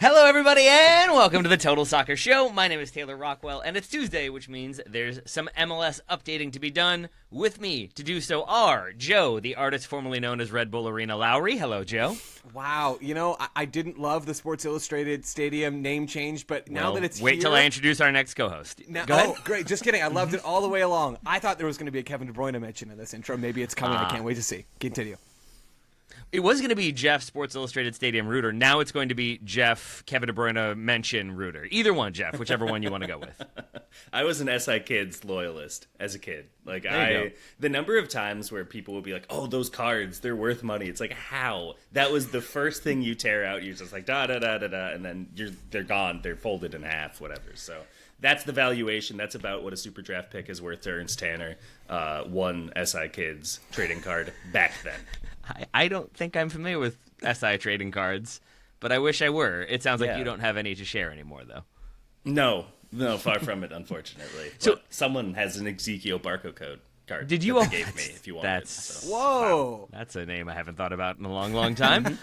Hello, everybody, and welcome to the Total Soccer Show. My name is Taylor Rockwell, and it's Tuesday, which means there's some MLS updating to be done. With me to do so are Joe, the artist formerly known as Red Bull Arena Lowry. Hello, Joe. Wow, I didn't love the Sports Illustrated Stadium name change, but now that it's wait here... till I introduce our next co-host. Now, Go ahead. Oh, great. Just kidding. I loved it all the way along. I thought there was going to be a Kevin de Bruyne mention in this intro. Maybe it's coming. I can't wait to see. Continue. It was going to be Jeff Sports Illustrated Stadium Rooter. Now it's going to be Jeff Kevin de Bruyne mention Rooter. Either one, Jeff, whichever one you want to go with. I was an SI Kids loyalist as a kid. The number of times where people would be like, "Oh, those cards, they're worth money." It's like, how? That was the first thing you tear out. You're just like da da da da da, and then they're gone. They're folded in half, whatever. So that's the valuation. That's about what a super draft pick is worth to Ernst Tanner. One SI Kids trading card back then. I don't think I'm familiar with SI trading cards, but I wish I were. It sounds like you don't have any to share anymore, though. No, far from it, unfortunately. So but someone has an Ezekiel Barco code card. Did you? That they gave me if you want. Whoa! Wow. That's a name I haven't thought about in a long, long time.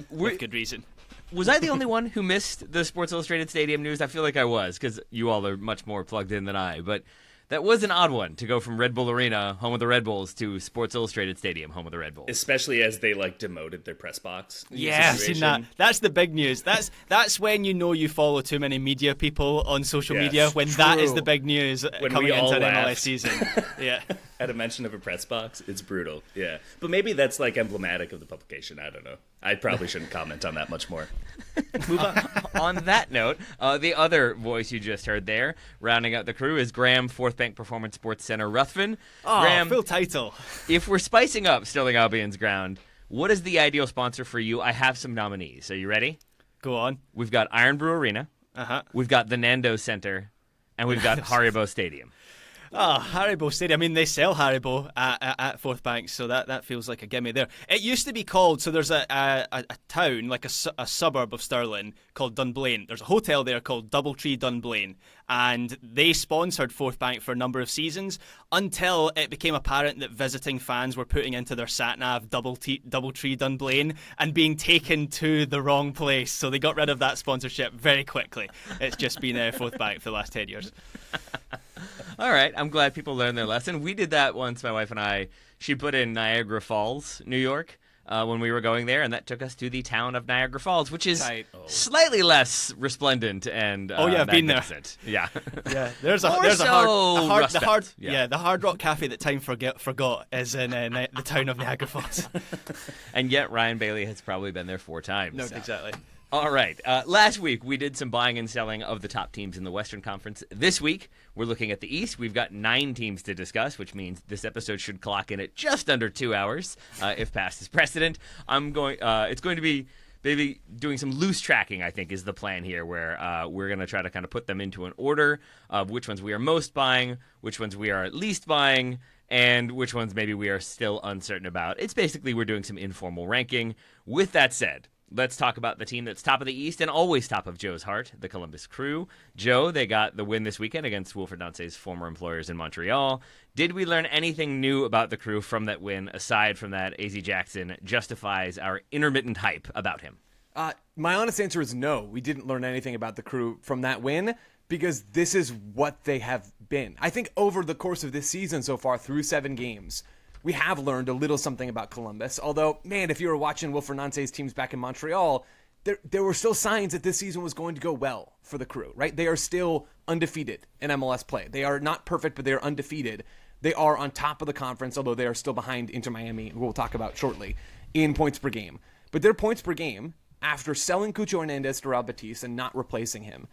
With good reason. Was I the only one who missed the Sports Illustrated Stadium news? I feel like I was, because you all are much more plugged in than I. But that was an odd one to go from Red Bull Arena, home of the Red Bulls, to Sports Illustrated Stadium, home of the Red Bulls. Especially as they demoted their press box. Yeah, I've seen that. That's the big news. That's when you know you follow too many media people on social media, when that is the big news coming into an MLS season. Yeah. At a mention of a press box, it's brutal. Yeah. But maybe that's emblematic of the publication. I don't know. I probably shouldn't comment on that much more. Move on. On that note, the other voice you just heard there, rounding out the crew, is Graham, Fourth Bank Performance Sports Center Ruthven. Oh, Graham, full title. If we're spicing up Sterling Albion's ground, what is the ideal sponsor for you? I have some nominees. Are you ready? Go on. We've got Iron Brew Arena. We've got the Nando's Center. And we've got Haribo Stadium. Oh, Haribo Stadium. I mean, they sell Haribo at Fourth Bank, so that feels like a gimme there. It used to be called, so there's a town, like a suburb of Stirling, called Dunblane. There's a hotel there called Doubletree Dunblane, and they sponsored Fourth Bank for a number of seasons until it became apparent that visiting fans were putting into their sat-nav Doubletree Dunblane and being taken to the wrong place, so they got rid of that sponsorship very quickly. It's just been Fourth Bank for the last 10 years. All right. I'm glad people learned their lesson. We did that once, my wife and I. She put in Niagara Falls, New York, when we were going there, and that took us to the town of Niagara Falls, which is slightly less resplendent and I've been there. Yeah. Yeah, there's the Hard Rock Cafe that time forgot is in the town of Niagara Falls. And yet Ryan Bailey has probably been there 4 times. No, exactly. All right. Last week, we did some buying and selling of the top teams in the Western Conference. This week, we're looking at the East. We've got 9 teams to discuss, which means this episode should clock in at just under 2 hours, if past is precedent. It's going to be maybe doing some loose tracking, I think, is the plan here, where we're going to try to kind of put them into an order of which ones we are most buying, which ones we are at least buying, and which ones maybe we are still uncertain about. It's basically we're doing some informal ranking. With that said, let's talk about the team that's top of the East and always top of Joe's heart, the Columbus Crew. Joe, they got the win this weekend against Wilfred Nance's former employers in Montreal. Did we learn anything new about the Crew from that win, aside from that AZ Jackson justifies our intermittent hype about him? My honest answer is no. We didn't learn anything about the Crew from that win because this is what they have been. I think over the course of this season so far, through 7 games, we have learned a little something about Columbus. Although, man, if you were watching Wilfred Nance's teams back in Montreal, there were still signs that this season was going to go well for the Crew, right? They are still undefeated in MLS play. They are not perfect, but they are undefeated. They are on top of the conference, although they are still behind Inter Miami, who we'll talk about shortly, in points per game. But their points per game, after selling Cucho Hernandez to Real Betis and not replacing him,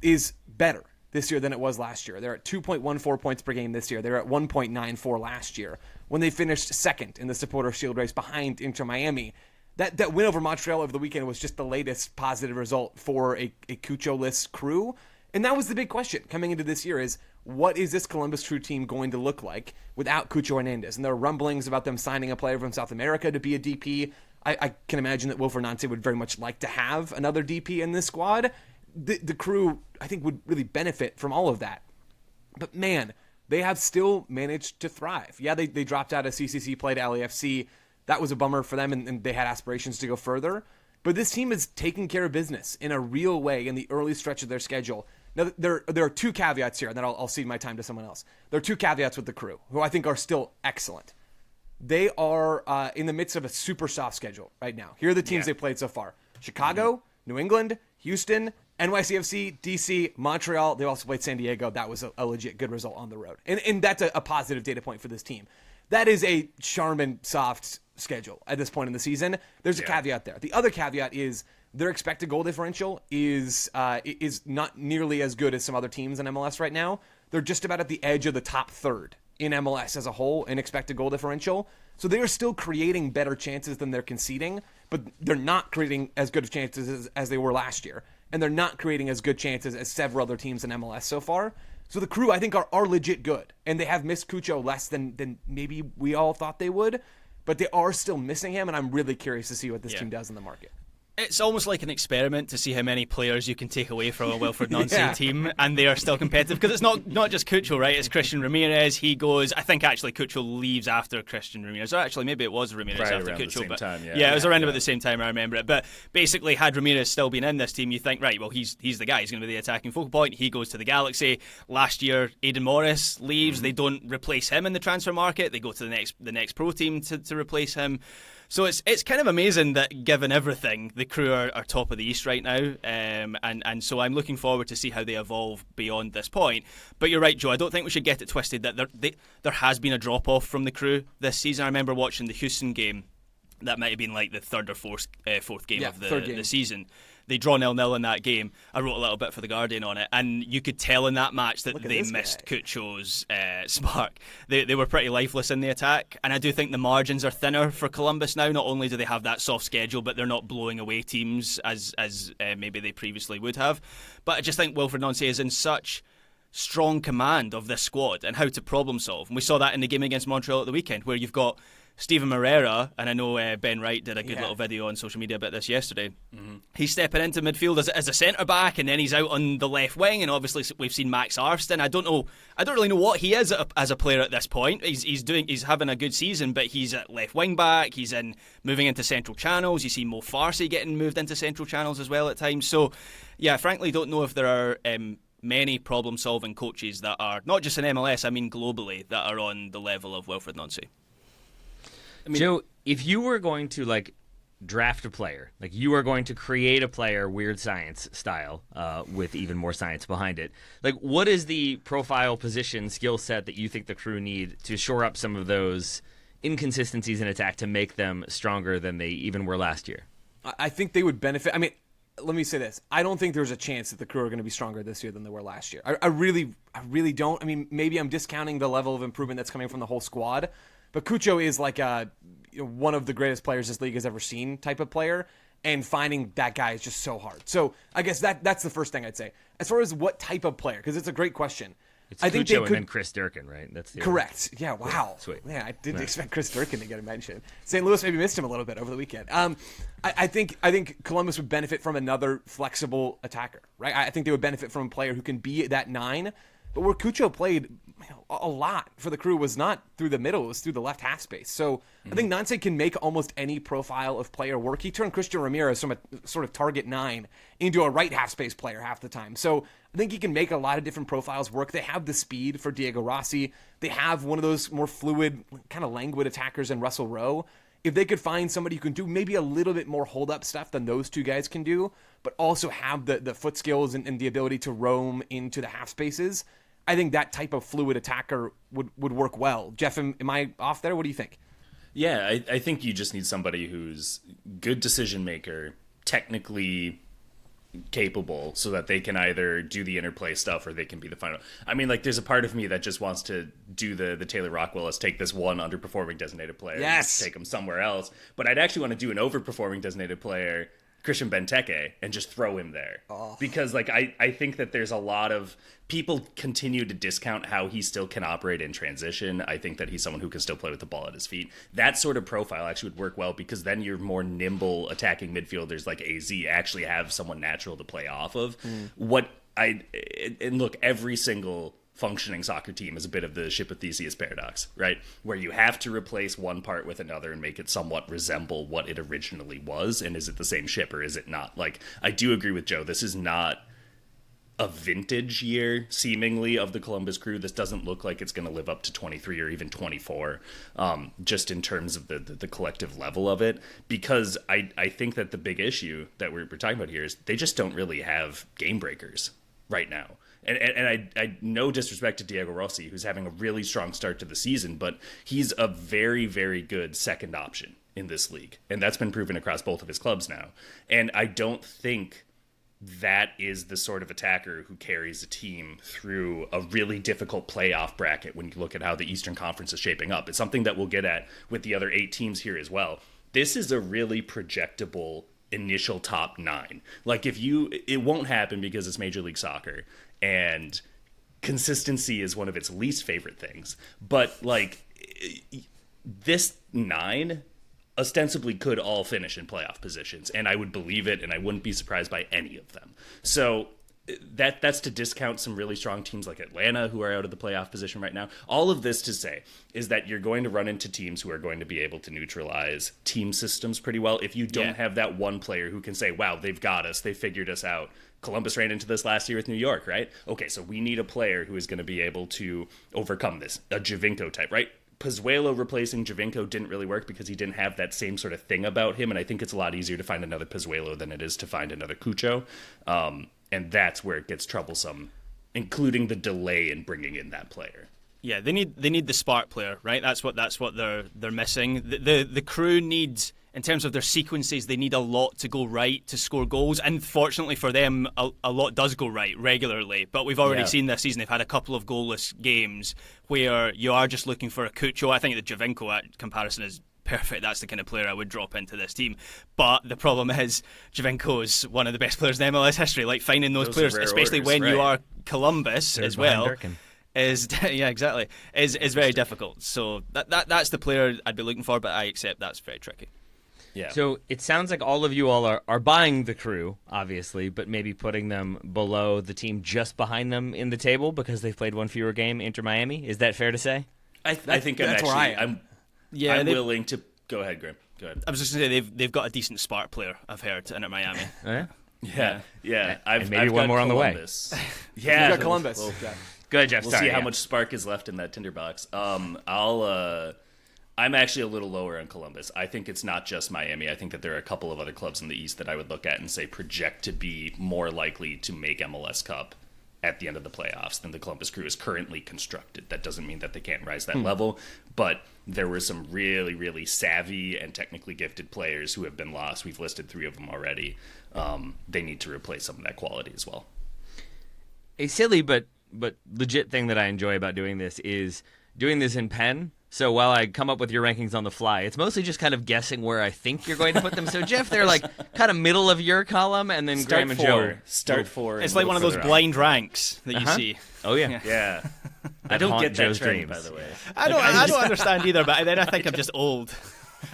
is better this year than it was last year. They're at 2.14 points per game this year. They're at 1.94 last year when they finished second in the Supporter Shield race behind Inter Miami. That win over Montreal over the weekend was just the latest positive result for a Cucho-less Crew. And that was the big question coming into this year is, what is this Columbus Crew team going to look like without Cucho Hernandez? And there are rumblings about them signing a player from South America to be a DP. I can imagine that Wilfred Nance would very much like to have another DP in this squad. The Crew, I think, would really benefit from all of that. But man, they have still managed to thrive. Yeah, they dropped out of CCC play to LAFC. That was a bummer for them, and they had aspirations to go further. But this team is taking care of business in a real way in the early stretch of their schedule. Now, there are two caveats here, and then I'll cede my time to someone else. There are two caveats with the Crew, who I think are still excellent. They are in the midst of a super soft schedule right now. Here are the teams they played so far. Chicago, New England, Houston, NYCFC, DC, Montreal. They also played San Diego. That was a legit good result on the road. And that's a positive data point for this team. That is a Charmin soft schedule at this point in the season. There's a caveat there. The other caveat is their expected goal differential is not nearly as good as some other teams in MLS right now. They're just about at the edge of the top third in MLS as a whole in expected goal differential. So they are still creating better chances than they're conceding, but they're not creating as good of chances as they were last year. And they're not creating as good chances as several other teams in MLS so far. So the Crew, I think, are legit good. And they have missed Cucho less than maybe we all thought they would. But they are still missing him, and I'm really curious to see what this team does in the market. It's almost like an experiment to see how many players you can take away from a Wilfred Nancy team, and they are still competitive. Because it's not just Cucho, right? It's Christian Ramirez. He goes. I think actually Cucho leaves after Christian Ramirez. Or actually, maybe it was Ramirez right after around Cucho. The same but time, it was around about the same time. I remember it. But basically, had Ramirez still been in this team, you think, right? Well, he's the guy. He's going to be the attacking focal point. He goes to the Galaxy. Last year, Aidan Morris leaves. They don't replace him in the transfer market. They go to the next pro team to replace him. So it's kind of amazing that, given everything, the Crew are top of the East right now, and so I'm looking forward to see how they evolve beyond this point. But you're right, Joe. I don't think we should get it twisted that there has been a drop off from the Crew this season. I remember watching the Houston game. That might have been like the third or fourth game of the season. They draw 0-0 in that game. I wrote a little bit for The Guardian on it, and you could tell in that match that they missed Cucho's spark. They were pretty lifeless in the attack, and I do think the margins are thinner for Columbus now. Not only do they have that soft schedule, but they're not blowing away teams as maybe they previously would have. But I just think Wilfred Nancy is in such strong command of this squad and how to problem solve. And we saw that in the game against Montreal at the weekend, where you've got Steven Moreira, and I know Ben Wright did a good little video on social media about this yesterday. Mm-hmm. He's stepping into midfield as a centre back, and then he's out on the left wing. And obviously, we've seen Max Arston. I don't really know what he is as a player at this point. He's having a good season, but he's at left wing back. He's moving into central channels. You see Mo Farsi getting moved into central channels as well at times. So, yeah, frankly, don't know if there are many problem-solving coaches that are not just in MLS. I mean globally, that are on the level of Wilfred Nancy. I mean, Joe, if you were going to draft a player, you are going to create a player weird science style with even more science behind it, what is the profile, position, skill set that you think the Crew need to shore up some of those inconsistencies in attack to make them stronger than they even were last year? I think they would benefit. I mean, let me say this. I don't think there's a chance that the Crew are going to be stronger this year than they were last year. I really don't. I mean, maybe I'm discounting the level of improvement that's coming from the whole squad. But Cucho is one of the greatest players this league has ever seen type of player, and finding that guy is just so hard. So I guess that's the first thing I'd say. As far as what type of player, because it's a great question. I think Cucho and then Chris Durkin, right? That's correct. Yeah, wow. Sweet. Yeah, I didn't expect Chris Durkin to get a mention. St. Louis maybe missed him a little bit over the weekend. I think Columbus would benefit from another flexible attacker, right? I think they would benefit from a player who can be that 9. But where Cucho played a lot for the Crew was not through the middle, it was through the left half space. So I think Nancy can make almost any profile of player work. He turned Christian Ramirez from a sort of target 9 into a right half space player half the time. So I think he can make a lot of different profiles work. They have the speed for Diego Rossi. They have one of those more fluid, kind of languid attackers in Russell Rowe. If they could find somebody who can do maybe a little bit more hold-up stuff than those two guys can do, but also have the foot skills and the ability to roam into the half spaces, I think that type of fluid attacker would work well. Jeff, am I off there? What do you think? Yeah, I think you just need somebody who's good decision maker, technically capable, so that they can either do the interplay stuff or they can be the final. I mean, there's a part of me that just wants to do the Taylor Rockwell, take this one underperforming designated player, yes, and take him somewhere else. But I'd actually want to do an overperforming designated player, Christian Benteke, and just throw him there. Because I think that there's a lot of people continue to discount how he still can operate in transition. I think that he's someone who can still play with the ball at his feet. That sort of profile actually would work well, because then your more nimble attacking midfielders like AZ actually have someone natural to play off of. And look, every single functioning soccer team is a bit of the ship of Theseus paradox, right? Where you have to replace one part with another and make it somewhat resemble what it originally was. And is it the same ship or is it not? Like, I do agree with Joe. This is not a vintage year, seemingly, of the Columbus Crew. This doesn't look like it's going to live up to 23 or even 24, just in terms of the collective level of it. Because I think that the big issue that we're talking about here is they just don't really have game breakers right now. And I no disrespect to Diego Rossi, who's having a really strong start to the season, but he's a very, very good second option in this league. And that's been proven across both of his clubs now. And I don't think that is the sort of attacker who carries a team through a really difficult playoff bracket when you look at how the Eastern Conference is shaping up. It's something that we'll get at with the other 8 teams here as well. This is a really projectable initial top 9. Like, it won't happen because it's Major League Soccer and consistency is one of its least favorite things. But like, this 9 ostensibly could all finish in playoff positions, and I would believe it, and I wouldn't be surprised by any of them. So that's to discount some really strong teams like Atlanta, who are out of the playoff position right now. All of this to say is that you're going to run into teams who are going to be able to neutralize team systems pretty well if you don't have that one player who can say, wow, they've got us, they figured us out. Columbus ran into this last year with New York, right? Okay, so we need a player who is going to be able to overcome this, a Giovinco type, right? Pozuelo replacing Giovinco didn't really work because he didn't have that same sort of thing about him, and I think it's a lot easier to find another Pozuelo than it is to find another Cucho, and that's where it gets troublesome, including the delay in bringing in that player. Yeah, they need the spark player, right? That's what they're missing. The Crew needs, in terms of their sequences, they need a lot to go right to score goals. And fortunately for them, a lot does go right regularly. But we've already seen this season, they've had a couple of goalless games where you are just looking for a Cucho. I think the Giovinco comparison is perfect. That's the kind of player I would drop into this team. But the problem is, Giovinco is one of the best players in MLS history. Like, finding those players, especially orders, when you are Columbus as well, Durkin. is very difficult. So that's the player I'd be looking for, but I accept that's very tricky. Yeah. So it sounds like all of you all are buying the Crew, obviously, but maybe putting them below the team just behind them in the table because they've played one fewer game, Inter Miami. Is that fair to say? I think that's where I am. I'm willing to go ahead, Graham. Go ahead. I was just going to say they've got a decent spark player, I've heard, in Miami. Oh, yeah? Yeah. And maybe one more on the way. Yeah, You got Columbus. Well, Go ahead, Jeff. we'll Sorry, see how much spark is left in that tinderbox. I'm actually a little lower on Columbus. I think it's not just Miami. I think that there are a couple of other clubs in the East that I would look at and say project to be more likely to make MLS Cup at the end of the playoffs than the Columbus Crew is currently constructed. That doesn't mean that they can't rise that level, but there were some really, really savvy and technically gifted players who have been lost. We've listed 3 of them already. They need to replace some of that quality as well. A silly but legit thing that I enjoy about doing this is doing this in pen. So while I come up with your rankings on the fly, it's mostly just kind of guessing where I think you're going to put them. So Jeff, they're like kind of middle of your column, and then Graham and Joe. Start 4. It's like one of those blind ranks that you see. Oh yeah. Yeah. I don't get that Joe's trend, dreams. by the way. I don't understand either, but then I think I'm just old.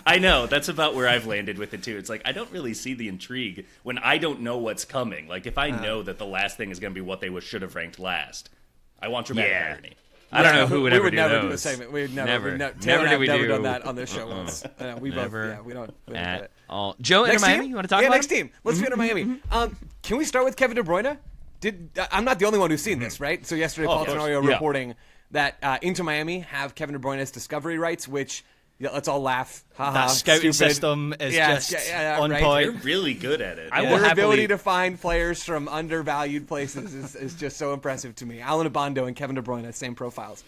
I know. That's about where I've landed with it, too. It's like, I don't really see the intrigue when I don't know what's coming. Like, if I know that the last thing is going to be what they should have ranked last, I want dramatic irony. I don't know who would we ever would do never those. do a segment. We'd Never. Taylor Never and do I've we never do. done that on this show once. We Never. both. Yeah, we don't get At it. all. Joe, Inter Next Miami, team? you want to talk yeah, about next him? team. Let's do Inter Miami. Can we start with Kevin de Bruyne? I'm not the only one who's seen this, right? So yesterday, Paul Tenorio reporting that Inter Miami have Kevin de Bruyne's discovery rights, which let's all laugh. That scouting system is just on right. point. They're really good at it. I will Their happily- ability to find players from undervalued places is just so impressive to me. Alan Abondo and Kevin de Bruyne, same profiles.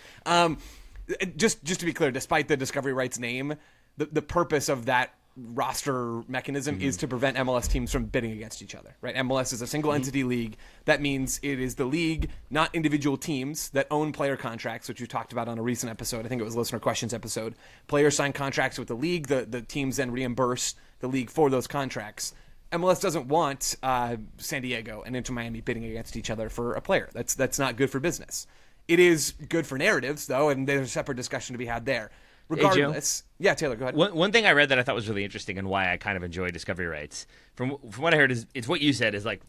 Just to be clear, despite the discovery rights name, the purpose of that roster mechanism is to prevent MLS teams from bidding against each other, right? MLS is a single entity league. That means it is the league, not individual teams, that own player contracts, which we talked about on a recent episode. I think it was listener questions episode. Players sign contracts with the league. The teams then reimburse the league for those contracts. MLS doesn't want San Diego and Inter Miami bidding against each other for a player. That's not good for business. It is good for narratives, though, and there's a separate discussion to be had there. Regardless, yeah, Taylor, go ahead. One thing I read that I thought was really interesting and why I kind of enjoy discovery rights, from what I heard, is it's what you said, is like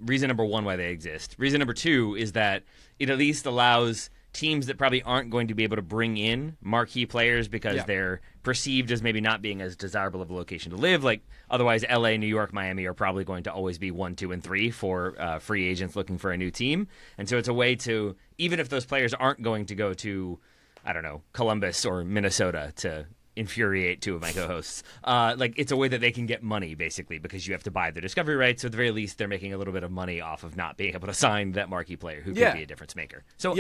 reason number one why they exist. Reason number two is that it at least allows teams that probably aren't going to be able to bring in marquee players because they're perceived as maybe not being as desirable of a location to live. Like otherwise, LA, New York, Miami are probably going to always be 1, 2, and 3 for free agents looking for a new team. And so it's a way to, even if those players aren't going to go to, I don't know, Columbus or Minnesota to infuriate two of my co-hosts, like it's a way that they can get money basically because you have to buy the discovery rights. So at the very least, they're making a little bit of money off of not being able to sign that marquee player who could be a difference maker. So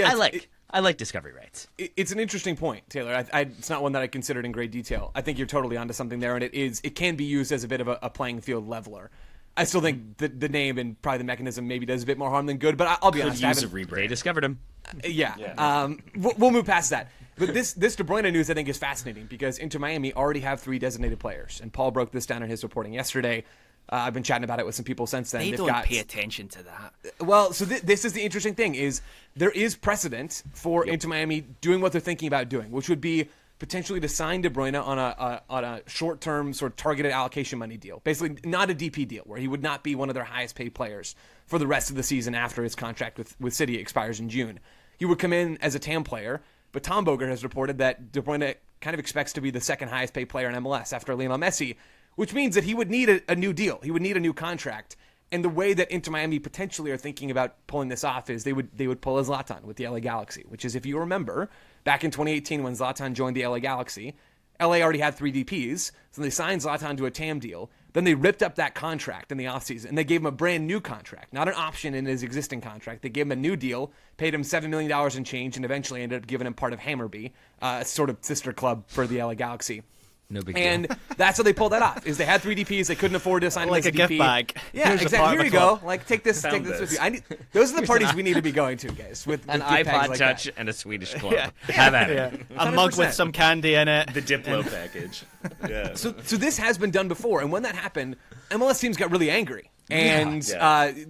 I like discovery rights. It's an interesting point, Taylor. It's not one that I considered in great detail. I think you're totally onto something there, and it can be used as a bit of a playing field leveler. I still think the name and probably the mechanism maybe does a bit more harm than good, but I'll be honest. They discovered him. We'll move past that. But this De Bruyne news, I think, is fascinating because Inter Miami already have 3 designated players, and Paul broke this down in his reporting yesterday. I've been chatting about it with some people since then. They don't pay attention to that. Well, so this is the interesting thing: is there is precedent for Inter Miami doing what they're thinking about doing, which would be potentially to sign De Bruyne on a short-term sort of targeted allocation money deal, basically not a DP deal, where he would not be one of their highest-paid players for the rest of the season after his contract with City expires in June. He would come in as a TAM player. But Tom Bogert has reported that De Bruyne kind of expects to be the second highest paid player in MLS after Lionel Messi, which means that he would need a new deal. He would need a new contract. And the way that Inter Miami potentially are thinking about pulling this off is they would pull a Zlatan with the LA Galaxy, which is, if you remember, back in 2018 when Zlatan joined the LA Galaxy, LA already had 3 DPs, so they signed Zlatan to a TAM deal. Then they ripped up that contract in the offseason, and they gave him a brand new contract, not an option in his existing contract. They gave him a new deal, paid him $7 million in change, and eventually ended up giving him part of Hammarby, a sort of sister club for the LA Galaxy. No big deal. And that's how they pulled that off. Is they had 3 DPs, they couldn't afford to sign him like as a gift DP. bag. Yeah, Here's exactly. Here you go. Like take this with you. Those are the parties we need to be going to, guys. With an gift bags iPod like Touch that. and a Swedish club. Have at it. A mug with some candy in it. The Diplo package. Yeah. So this has been done before, and when that happened, MLS teams got really angry, and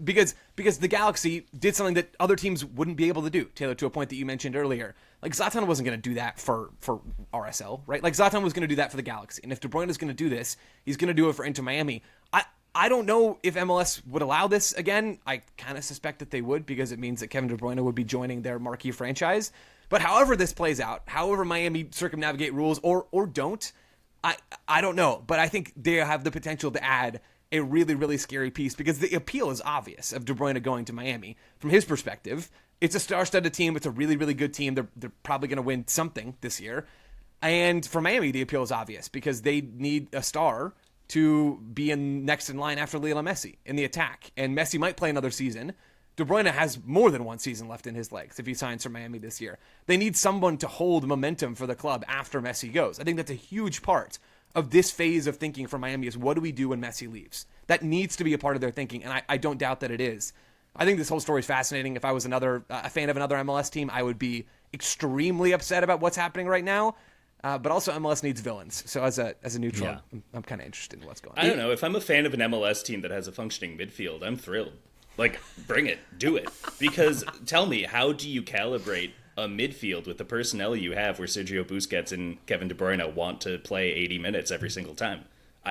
because the Galaxy did something that other teams wouldn't be able to do. Taylor, to a point that you mentioned earlier, like Zlatan wasn't going to do that for RSL, right? Like Zlatan was going to do that for the Galaxy, and if De Bruyne is going to do this, he's going to do it for Inter Miami. I don't know if MLS would allow this again. I kind of suspect that they would because it means that Kevin de Bruyne would be joining their marquee franchise. But however this plays out, however Miami circumnavigate rules or don't, I don't know. But I think they have the potential to add a really, really scary piece because the appeal is obvious of De Bruyne going to Miami. From his perspective, it's a star-studded team. It's a really, really good team. They're probably going to win something this year. And for Miami, the appeal is obvious because they need a star to be next in line after Lionel Messi in the attack. And Messi might play another season. De Bruyne has more than one season left in his legs if he signs for Miami this year. They need someone to hold momentum for the club after Messi goes. I think that's a huge part of this phase of thinking for Miami is what do we do when Messi leaves? That needs to be a part of their thinking, and I don't doubt that it is. I think this whole story is fascinating. If I was a fan of another MLS team, I would be extremely upset about what's happening right now. But also MLS needs villains. So as a neutral, I'm kind of interested in what's going on. I don't know. If I'm a fan of an MLS team that has a functioning midfield, I'm thrilled. Like, bring it. Do it. Because tell me, how do you calibrate a midfield with the personnel you have where Sergio Busquets and Kevin De Bruyne want to play 80 minutes every single time?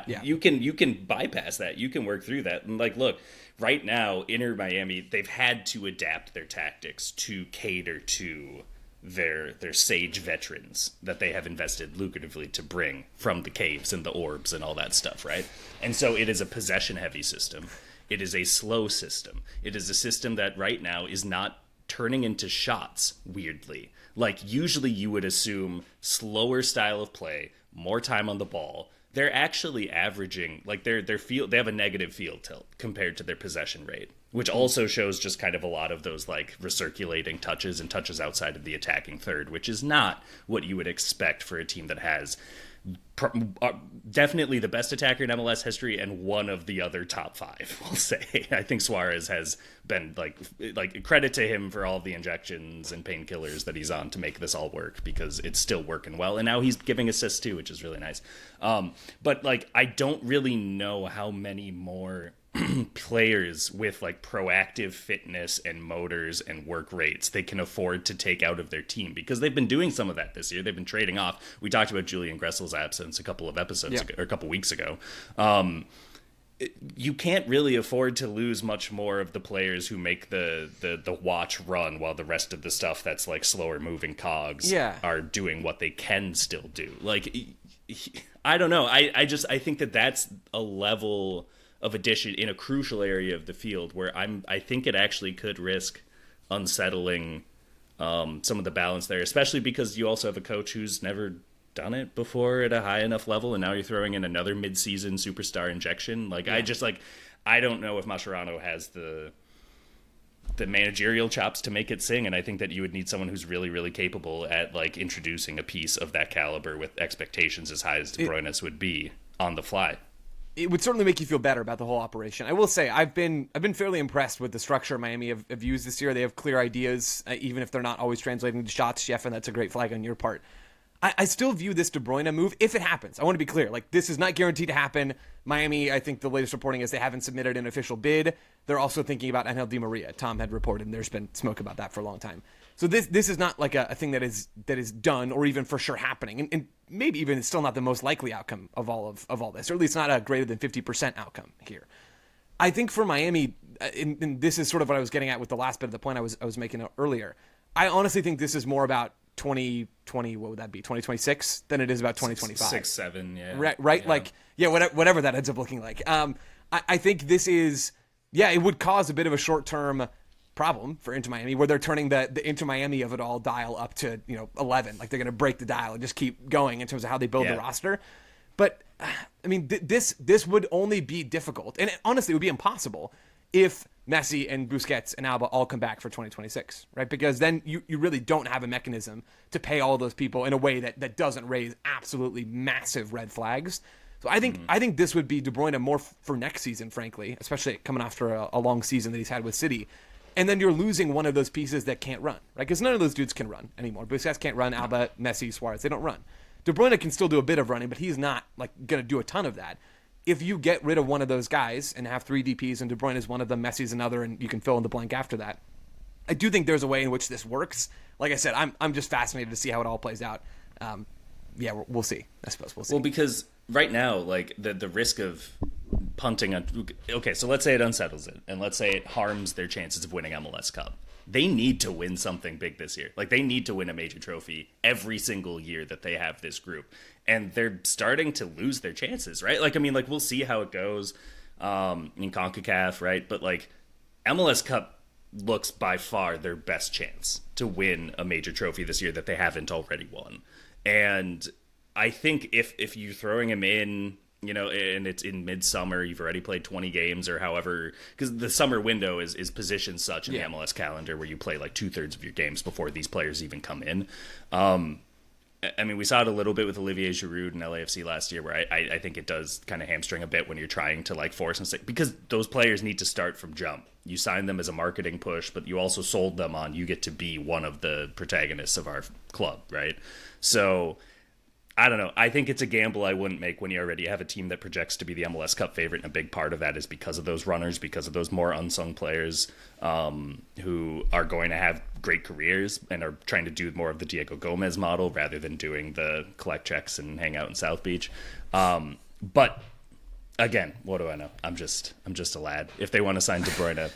You can bypass that. You can work through that. And, like, look, right now, Inter Miami, they've had to adapt their tactics to cater to their sage veterans that they have invested lucratively to bring from the caves and the orbs and all that stuff, right? And so it is a possession-heavy system. It is a slow system. It is a system that right now is not turning into shots, weirdly. Like, usually you would assume slower style of play, more time on the ball. They're actually averaging, like, they have a negative field tilt compared to their possession rate, which also shows just kind of a lot of those, like, recirculating touches and touches outside of the attacking third, which is not what you would expect for a team that has definitely the best attacker in MLS history and one of the other top 5, we'll say. I think Suarez has been, like credit to him for all of the injections and painkillers that he's on to make this all work, because it's still working well. And now he's giving assists too, which is really nice. But, like, I don't really know how many more players with, like, proactive fitness and motors and work rates they can afford to take out of their team, because they've been doing some of that this year. They've been trading off. We talked about Julian Gressel's absence a couple of episodes ago, or a couple weeks ago. you can't really afford to lose much more of the players who make the watch run while the rest of the stuff that's like slower moving cogs are doing what they can still do. Like, I don't know. I think that's a level of addition in a crucial area of the field where I think it actually could risk unsettling some of the balance there, especially because you also have a coach who's never done it before at a high enough level, and now you're throwing in another mid-season superstar injection. Like, I don't know if Mascherano has the managerial chops to make it sing, and I think that you would need someone who's really, really capable at like introducing a piece of that caliber with expectations as high as De Bruyne's would be on the fly. It would certainly make you feel better about the whole operation. I will say I've been fairly impressed with the structure Miami have used this year. They have clear ideas, even if they're not always translating to shots, Jeff, and that's a great flag on your part. I still view this De Bruyne move, if it happens. I want to be clear. Like, this is not guaranteed to happen. Miami, I think the latest reporting is they haven't submitted an official bid. They're also thinking about Angel Di Maria. Tom had reported, and there's been smoke about that for a long time. So this is not like a thing that is done or even for sure happening. And maybe even it's still not the most likely outcome of all this, or at least not a greater than 50% outcome here. I think for Miami, and this is sort of what I was getting at with the last bit of the point I was making earlier, I honestly think this is more about 2020, what would that be, 2026, than it is about 2025. 6, 7, yeah. Right? Yeah. Like, yeah, whatever that ends up looking like. I think this is, it would cause a bit of a short-term problem for Inter Miami, where they're turning the Inter Miami of it all dial up to 11. Like, they're going to break the dial and just keep going in terms of how they build the roster. But, I mean, this would only be difficult, and honestly, it would be impossible if Messi and Busquets and Alba all come back for 2026, right? Because then you really don't have a mechanism to pay all those people in a way that doesn't raise absolutely massive red flags. So I think this would be De Bruyne more for next season, frankly, especially coming after a long season that he's had with City. And then you're losing one of those pieces that can't run, right? Because none of those dudes can run anymore. Busquets can't run, Alba, Messi, Suarez, they don't run. De Bruyne can still do a bit of running, but he's not like going to do a ton of that. If you get rid of one of those guys and have 3 DPs and De Bruyne is one of them, Messi's another, and you can fill in the blank after that, I do think there's a way in which this works. Like I said, I'm just fascinated to see how it all plays out. We'll see. I suppose we'll see. Well, because right now, like the risk of punting on. Okay, so let's say it unsettles it, and let's say it harms their chances of winning MLS Cup. They need to win something big this year. Like, they need to win a major trophy every single year that they have this group. And they're starting to lose their chances, right? Like, I mean, like, we'll see how it goes in CONCACAF, right? But, like, MLS Cup looks by far their best chance to win a major trophy this year that they haven't already won. And I think if you're throwing him in, and it's in midsummer, you've already played 20 games or however, because the summer window is positioned such in the MLS calendar where you play like 2/3 of your games before these players even come in. I mean, we saw it a little bit with Olivier Giroud and LAFC last year, where I think it does kind of hamstring a bit when you're trying to like force and stick, because those players need to start from jump. You signed them as a marketing push, but you also sold them on you get to be one of the protagonists of our club, right? So I don't know. I think it's a gamble I wouldn't make when you already have a team that projects to be the MLS Cup favorite, and a big part of that is because of those runners, because of those more unsung players who are going to have great careers and are trying to do more of the Diego Gomez model rather than doing the collect checks and hang out in South Beach. But again, what do I know? I'm just a lad. If they want to sign De Bruyne,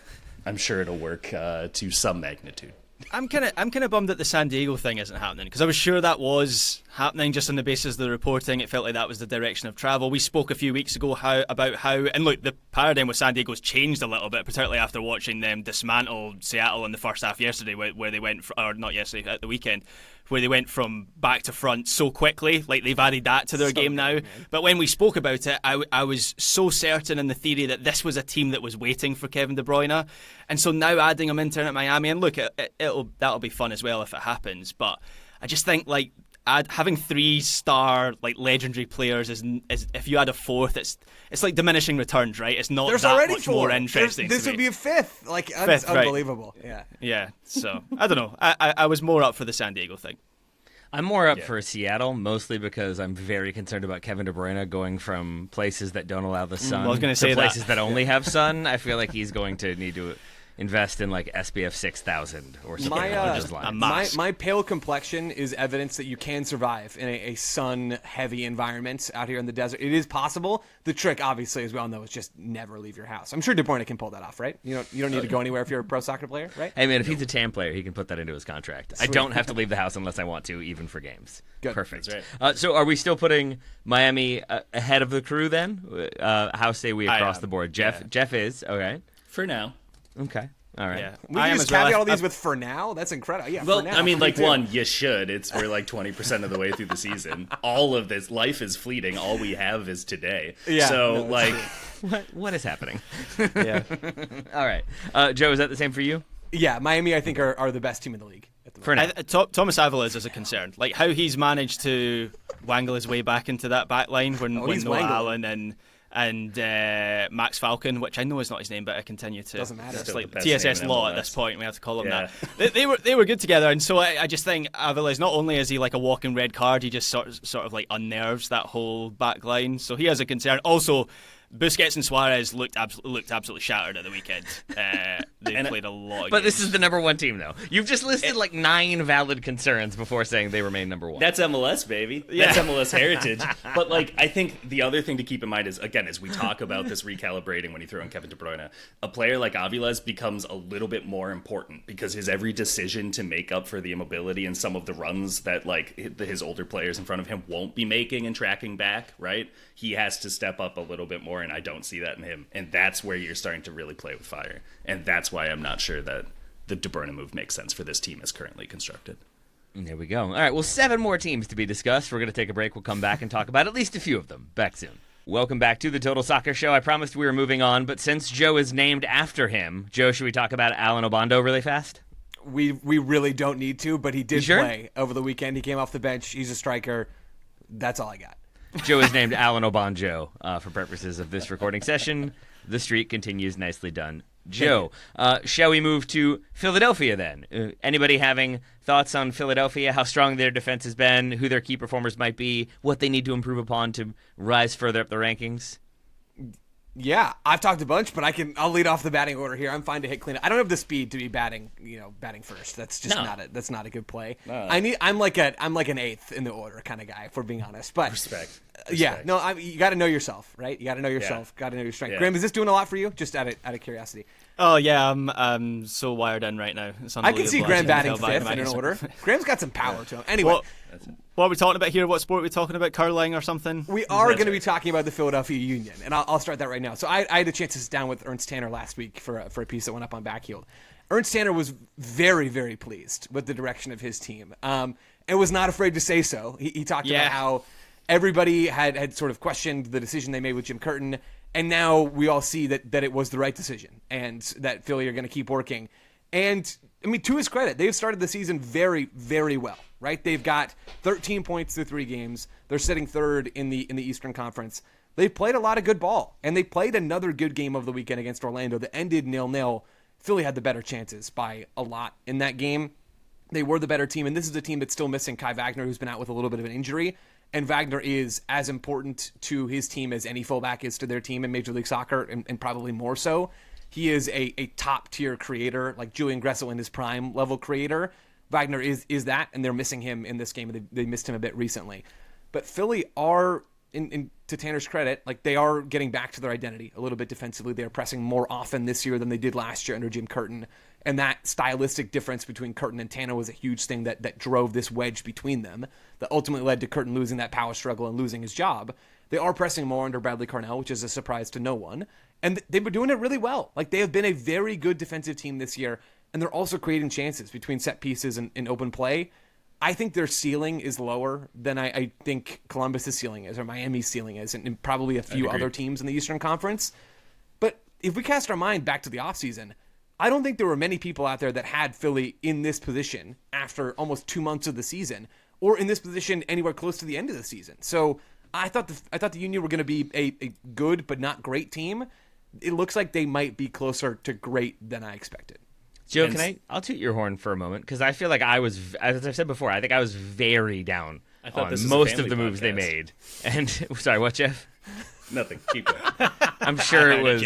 I'm sure it'll work to some magnitude. I'm kind of bummed that the San Diego thing isn't happening, because I was sure that was happening just on the basis of the reporting. It felt like that was the direction of travel. We spoke a few weeks ago about how, and look, the paradigm with San Diego's changed a little bit, particularly after watching them dismantle Seattle in the first half yesterday, where they went, or not yesterday, at the weekend, where they went from back to front so quickly. Like, they've added that to their game now. Man. But when we spoke about it, I was so certain in the theory that this was a team that was waiting for Kevin de Bruyne. And so now adding him into Miami, and look, that'll be fun as well if it happens. But I just think, like, having 3-star like legendary players is if you add a fourth, it's like diminishing returns, right? It's not that much more interesting. This would be a fifth. Like, it's unbelievable. Right. Yeah. So I don't know. I was more up for the San Diego thing. I'm more up for Seattle, mostly because I'm very concerned about Kevin De Bruyne going from places that don't allow the sun to places that only have sun. I feel like he's going to need to invest in like SPF 6000 or something along those lines. My pale complexion is evidence that you can survive in a sun-heavy environment out here in the desert. It is possible. The trick, obviously, as we all know, is just never leave your house. I'm sure De Bruyne can pull that off, right? You don't need to go anywhere if you're a pro soccer player, right? Hey, man, if he's a TAM player, he can put that into his contract. Sweet. I don't have to leave the house unless I want to, even for games. Good. Perfect. That's right. So are we still putting Miami ahead of the Crew then? How say we across the board? Jeff is, okay. For now. Okay. All right. Yeah. We can just caveat all these with "for now." That's incredible. Yeah. Well, for now, I mean, like, too. one, you should. We're like 20% of the way through the season. All of this life is fleeting. All we have is today. Yeah, So, no, like, What is happening? Yeah. All right. Joe, is that the same for you? Yeah, Miami, I think, are the best team in the league at the moment. For now. Thomas Avalos is a concern. Like how he's managed to wangle his way back into that back line when he's Noah wangling. Allen and Max Falcon, which I know is not his name, but I continue to. Doesn't matter. It's Still like the best TSS name in law at MLS. this point. We have to call him Yeah. that. They were good together, and so I just think Avalos, not only is he like a walking red card, he just sort of like unnerves that whole back line. So he has a concern. Also, Busquets and Suarez looked absolutely shattered at the weekend. They played a lot of But games. this is the number one team, though. You've just listed like 9 valid concerns before saying they remain number one. that's MLS, baby. That's MLS heritage. But, like, I think the other thing to keep in mind is, again, as we talk about this recalibrating when you throw in Kevin de Bruyne, a player like Aviles becomes a little bit more important because his every decision to make up for the immobility and some of the runs that, like, his older players in front of him won't be making and tracking back, right? He has to step up a little bit more, and I don't see that in him. And that's where you're starting to really play with fire. And that's why I'm not sure that the De Bruyne move makes sense for this team as currently constructed. There we go. All right, well, 7 more teams to be discussed. We're going to take a break. We'll come back and talk about at least a few of them. Back soon. Welcome back to the Total Soccer Show. I promised we were moving on, but since Joe is named after him, Joe, should we talk about Alan Obando really fast? We really don't need to, but he did sure? play over the weekend. He came off the bench. He's a striker. That's all I got. Joe is named Alan Obanjo for purposes of this recording session. The streak continues. Nicely done, Joe. Shall we move to Philadelphia then? Anybody having thoughts on Philadelphia, how strong their defense has been, who their key performers might be, what they need to improve upon to rise further up the rankings? Yeah, I've talked a bunch, but I'll lead off the batting order here. I'm fine to hit clean. I don't have the speed to be batting first. That's just that's not a good play. No. I'm like an eighth in the order kind of guy, if we're being honest. But Respect. yeah, no, you got to know yourself, right? You got to know yourself. Got to know your strength. Yeah. Graham, is this doing a lot for you? Just out of curiosity. Oh yeah, I'm so wired in right now. It's I can see unbelievable. Graham batting Tell by fifth in an my- order. Graham's got some power to him. Anyway, What are we talking about here? What sport are we talking about? Curling or something? we are That's going to be right. talking about the Philadelphia Union, and I'll start that right now. So I had a chance to sit down with Ernst Tanner last week for a piece that went up on Backheeled. Ernst Tanner was very, very pleased with the direction of his team, and was not afraid to say so. He talked about how everybody had sort of questioned the decision they made with Jim Curtin, and now we all see that it was the right decision, and that Philly are going to keep working. And I mean, to his credit, they've started the season very, very well, right? They've got 13 points through 3 games. They're sitting third in the Eastern Conference. They've played a lot of good ball, and they played another good game of the weekend against Orlando that ended 0-0. Philly had the better chances by a lot in that game. They were the better team, and this is a team that's still missing Kai Wagner, who's been out with a little bit of an injury. And Wagner is as important to his team as any fullback is to their team in Major League Soccer, and probably more so. He is a top-tier creator, like Julian Gressel in his prime level creator. Wagner is that, and they're missing him in this game. They missed him a bit recently. But Philly are, to Tanner's credit, like they are getting back to their identity a little bit defensively. They are pressing more often this year than they did last year under Jim Curtin. And that stylistic difference between Curtin and Tanner was a huge thing that drove this wedge between them that ultimately led to Curtin losing that power struggle and losing his job. They are pressing more under Bradley Carnell, which is a surprise to no one. And they've been doing it really well. Like, they have been a very good defensive team this year, and they're also creating chances between set pieces and open play. I think their ceiling is lower than I think Columbus's ceiling is, or Miami's ceiling is, and probably a few other teams in the Eastern Conference. But if we cast our mind back to the offseason, I don't think there were many people out there that had Philly in this position after almost 2 months of the season, or in this position anywhere close to the end of the season. So I thought the Union were going to be a good but not great team. It looks like they might be closer to great than I expected. Joe, I'll toot your horn for a moment, because I feel like I was, as I've said before, I think I was very down I thought on this was a most family of the moves they podcast. made. And sorry, what, Jeff? Nothing. Keep going. I'm sure it was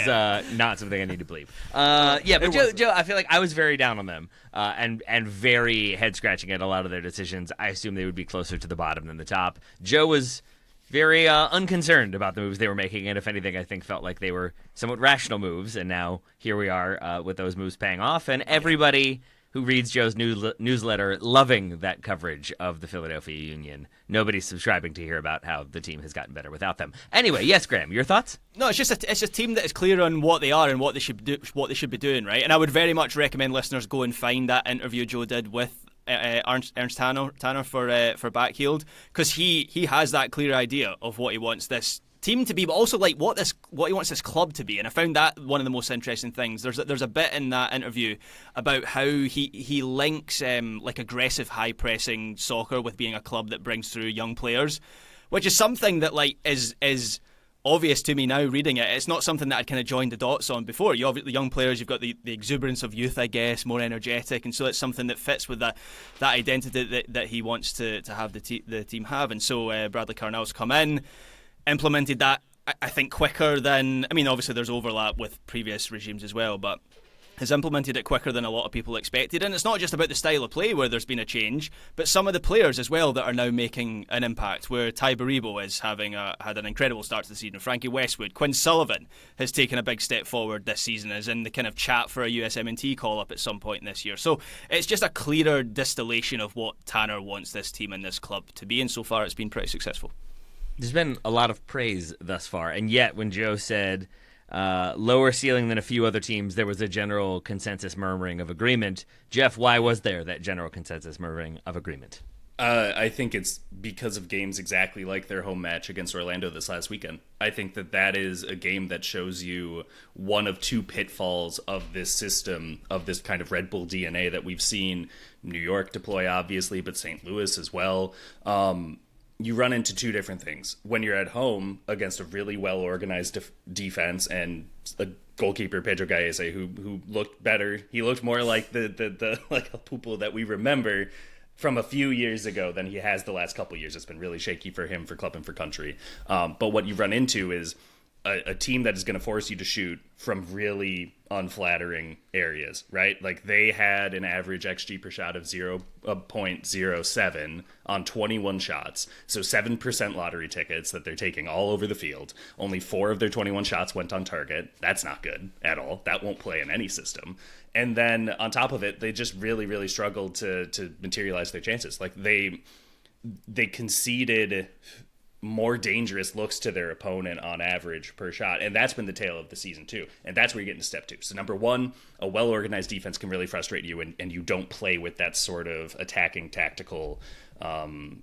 not something I need to believe. But Joe, I feel like I was very down on them and very head scratching at a lot of their decisions. I assume they would be closer to the bottom than the top. Joe was very unconcerned about the moves they were making, and if anything, I think felt like they were somewhat rational moves. And now here we are with those moves paying off, and everybody who reads Joe's newsletter loving that coverage of the Philadelphia Union. Nobody's subscribing to hear about how the team has gotten better without them. Anyway, yes, Graham, your thoughts? No, it's just a team that is clear on what they are and what they should be doing, right? And I would very much recommend listeners go and find that interview Joe did with Ernst Tanner for Backheeled, because he has that clear idea of what he wants this team to be, but also like what he wants this club to be. And I found that one of the most interesting things. There's a bit in that interview about how he links like aggressive high pressing soccer with being a club that brings through young players, which is something that like is obvious to me now reading it. It's not something that I'd kind of joined the dots on before. You obviously, the young players, you've got the exuberance of youth, I guess, more energetic, and so it's something that fits with that identity that he wants to have the team have. And so Bradley Carnell's come in, implemented that, I think, quicker than, I mean, obviously there's overlap with previous regimes as well, but has implemented it quicker than a lot of people expected. And it's not just about the style of play where there's been a change, but some of the players as well that are now making an impact, where Ty Baribo is had an incredible start to the season. Frankie Westwood, Quinn Sullivan has taken a big step forward this season, is in the kind of chat for a USMNT call-up at some point in this year. So it's just a clearer distillation of what Tanner wants this team and this club to be, and so far it's been pretty successful. There's been a lot of praise thus far, and yet when Joe said lower ceiling than a few other teams, there was a general consensus murmuring of agreement. Jeff, why was there that general consensus murmuring of agreement? I think it's because of games exactly like their home match against Orlando this last weekend. I think that is a game that shows you one of two pitfalls of this system, of this kind of Red Bull DNA that we've seen New York deploy, obviously, but St. Louis as well. You run into two different things. When you're at home against a really well-organized defense and a goalkeeper, Pedro Gallese, who looked better. He looked more like the like a Pupo that we remember from a few years ago than he has the last couple of years. It's been really shaky for him, for club and for country. But what you run into is a team that is going to force you to shoot from really unflattering areas, right? Like they had an average XG per shot of 0.07 on 21 shots. So 7% lottery tickets that they're taking all over the field. Only 4 of their 21 shots went on target. That's not good at all. That won't play in any system. And then on top of it, they just really, really struggled to materialize their chances. Like they conceded more dangerous looks to their opponent on average per shot. And that's been the tale of the season too. And that's where you get into step 2. So number 1, a well-organized defense can really frustrate you, and you don't play with that sort of attacking tactical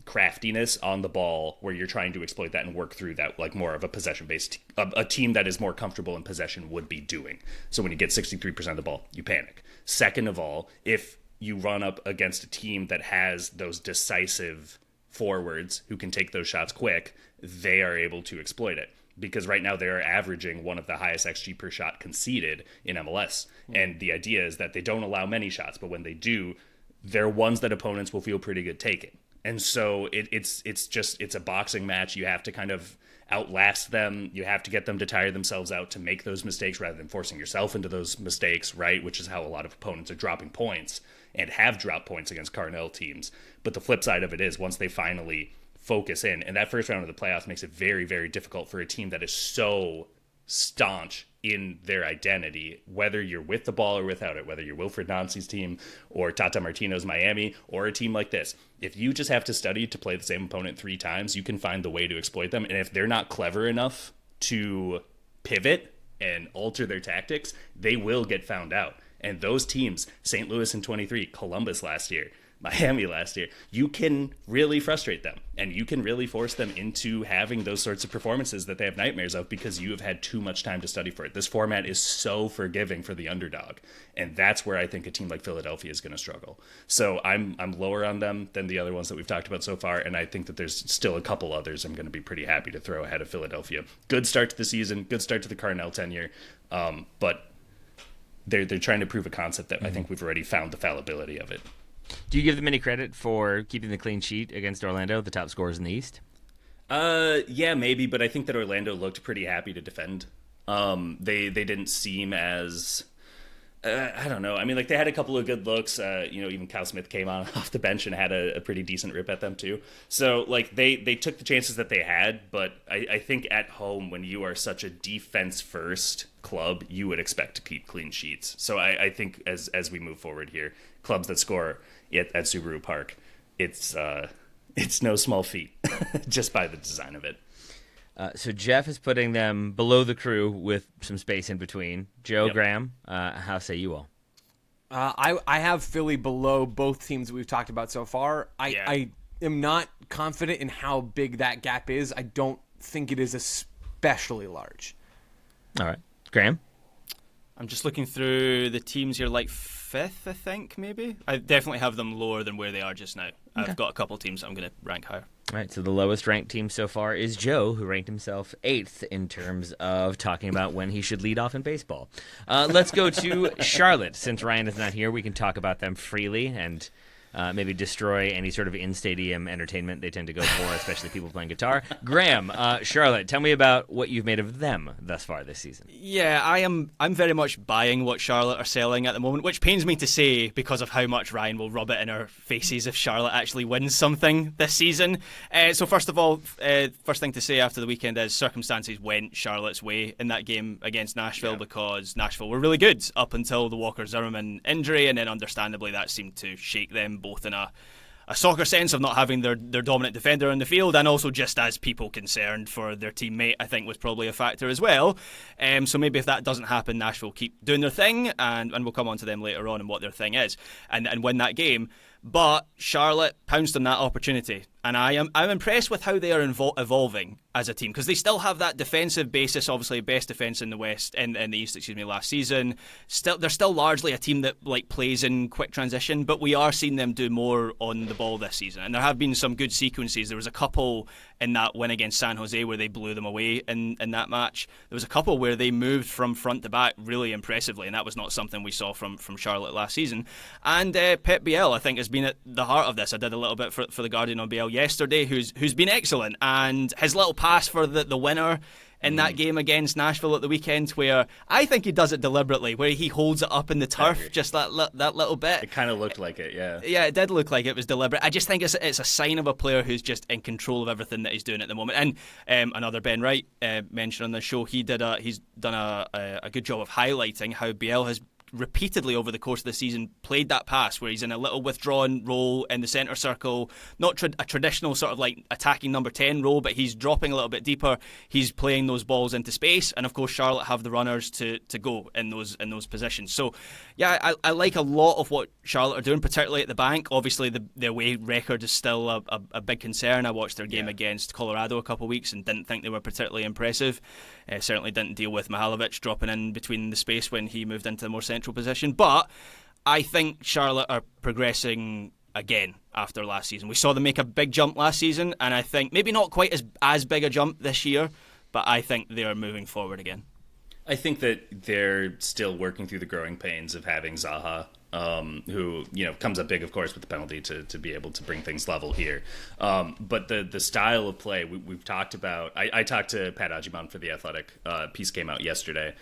craftiness on the ball where you're trying to exploit that and work through that like more of a possession-based, a team that is more comfortable in possession would be doing. So when you get 63% of the ball, you panic. Second of all, if you run up against a team that has those decisive forwards who can take those shots quick, they are able to exploit it, because right now they are averaging one of the highest XG per shot conceded in MLS. And the idea is that they don't allow many shots, but when they do, they're ones that opponents will feel pretty good taking. And so it's a boxing match. You have to kind of outlast them. You have to get them to tire themselves out to make those mistakes rather than forcing yourself into those mistakes, right? Which is how a lot of opponents are dropping points and have dropped points against Carnell teams. But the flip side of it is once they finally focus in, and that first round of the playoffs makes it very, very difficult for a team that is so staunch in their identity, whether you're with the ball or without it, whether you're Wilfred Nancy's team or Tata Martino's Miami or a team like this. If you just have to study to play the same opponent 3 times, you can find the way to exploit them. And if they're not clever enough to pivot and alter their tactics, they will get found out. And those teams, St. Louis in 23, Columbus last year, Miami last year, you can really frustrate them, and you can really force them into having those sorts of performances that they have nightmares of because you have had too much time to study for it. This format is so forgiving for the underdog, and that's where I think a team like Philadelphia is going to struggle. So I'm lower on them than the other ones that we've talked about so far, and I think that there's still a couple others I'm going to be pretty happy to throw ahead of Philadelphia. Good start to the season, good start to the Carnell tenure, but they're trying to prove a concept that I think we've already found the fallibility of it. Do you give them any credit for keeping the clean sheet against Orlando, the top scorers in the East? Yeah, maybe, but I think that Orlando looked pretty happy to defend. They didn't seem as I don't know. I mean, like they had a couple of good looks. Even Kyle Smith came on off the bench and had a pretty decent rip at them too. So like they took the chances that they had, but I think at home when you are such a defense first club, you would expect to keep clean sheets. So I think as we move forward here, clubs that score at Subaru Park, it's no small feat just by the design of it. So Jeff is putting them below the Crew with some space in between. Joe, Yep. Graham, how say you all? I have Philly below both teams that we've talked about so far. I am not confident in how big that gap is. I don't think it is especially large. All right. Graham? I'm just looking through the teams here, like fifth, I think, maybe. I definitely have them lower than where they are just now. Okay. I've got a couple teams I'm going to rank higher. All right, so the lowest ranked team so far is Joe, who ranked himself 8th in terms of talking about when he should lead off in baseball. Let's go to Charlotte. Since Ryan is not here, we can talk about them freely and maybe destroy any sort of in-stadium entertainment they tend to go for, especially people playing guitar. Graham, Charlotte, tell me about what you've made of them thus far this season. Yeah, I'm very much buying what Charlotte are selling at the moment, which pains me to say because of how much Ryan will rub it in our faces if Charlotte actually wins something this season. So first of all, first thing to say after the weekend is circumstances went Charlotte's way in that game against Nashville because Nashville were really good up until the Walker Zimmerman injury, and then understandably that seemed to shake them both in a soccer sense of not having their dominant defender on the field, and also just as people concerned for their teammate, I think was probably a factor as well. So maybe if that doesn't happen, Nashville keep doing their thing, and we'll come on to them later on and what their thing is, and win that game. But Charlotte pounced on that opportunity, and I'm impressed with how they are evolving as a team, because they still have that defensive basis, obviously best defense in the West in the East, last season. They're still largely a team that like plays in quick transition, but we are seeing them do more on the ball this season, and there have been some good sequences. There was a couple in that win against San Jose where they blew them away in that match. There was a couple where they moved from front to back really impressively, and that was not something we saw from Charlotte last season. And Pep Biel, I think, has been at the heart of this. I did a little bit for the Guardian on Biel yesterday, who's been excellent, and his little pass for the winner in that game against Nashville at the weekend, where I think he does it deliberately, where he holds it up in the turf just that little bit. It kind of looked like it, yeah. Yeah, it did look like it was deliberate. I just think it's a sign of a player who's just in control of everything that he's doing at the moment. And another Ben Wright mentioned on the show, he's done a good job of highlighting how Biel has repeatedly over the course of the season played that pass where he's in a little withdrawn role in the centre circle, not a traditional sort of like attacking number 10 role, but he's dropping a little bit deeper. He's playing those balls into space, and of course Charlotte have the runners to go in those positions. So yeah, I like a lot of what Charlotte are doing, particularly at the bank. Obviously the away record is still a big concern. I watched their game against Colorado a couple of weeks and didn't think they were particularly impressive. Certainly didn't deal with Mihalovic dropping in between the space when he moved into a more central position. But I think Charlotte are progressing again after last season. We saw them make a big jump last season, and I think maybe not quite as big a jump this year, but I think they are moving forward again. I think that they're still working through the growing pains of having Zaha, who comes up big, of course, with the penalty to be able to bring things level here. But the style of play we've talked about. I talked to Pat Ajiman for The Athletic. Piece came out yesterday,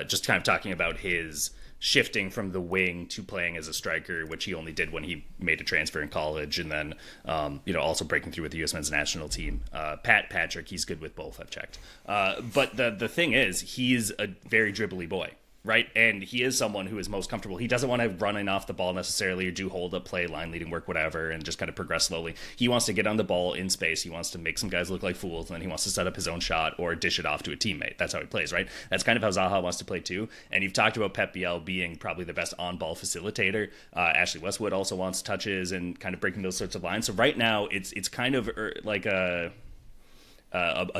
just kind of talking about his shifting from the wing to playing as a striker, which he only did when he made a transfer in college, and then also breaking through with the U.S. men's national team. Patrick, he's good with both, I've checked. But the thing is, he's a very dribbly boy, right? And he is someone who is most comfortable. He doesn't want to run in off the ball necessarily or do hold up play, line leading work, whatever, and just kind of progress slowly. He wants to get on the ball in space. He wants to make some guys look like fools, and then he wants to set up his own shot or dish it off to a teammate. That's how he plays, right? That's kind of how Zaha wants to play too. And you've talked about Pep Biel being probably the best on-ball facilitator. Ashley Westwood also wants touches and kind of breaking those sorts of lines. So right now, it's kind of like a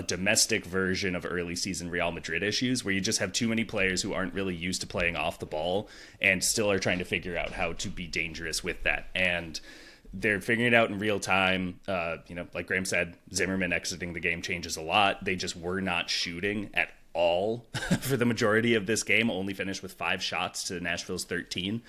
domestic version of early season Real Madrid issues, where you just have too many players who aren't really used to playing off the ball and still are trying to figure out how to be dangerous with that. And they're figuring it out in real time. Like Graham said, Zimmerman exiting the game changes a lot. They just were not shooting at all for the majority of this game, only finished with 5 shots to Nashville's 13.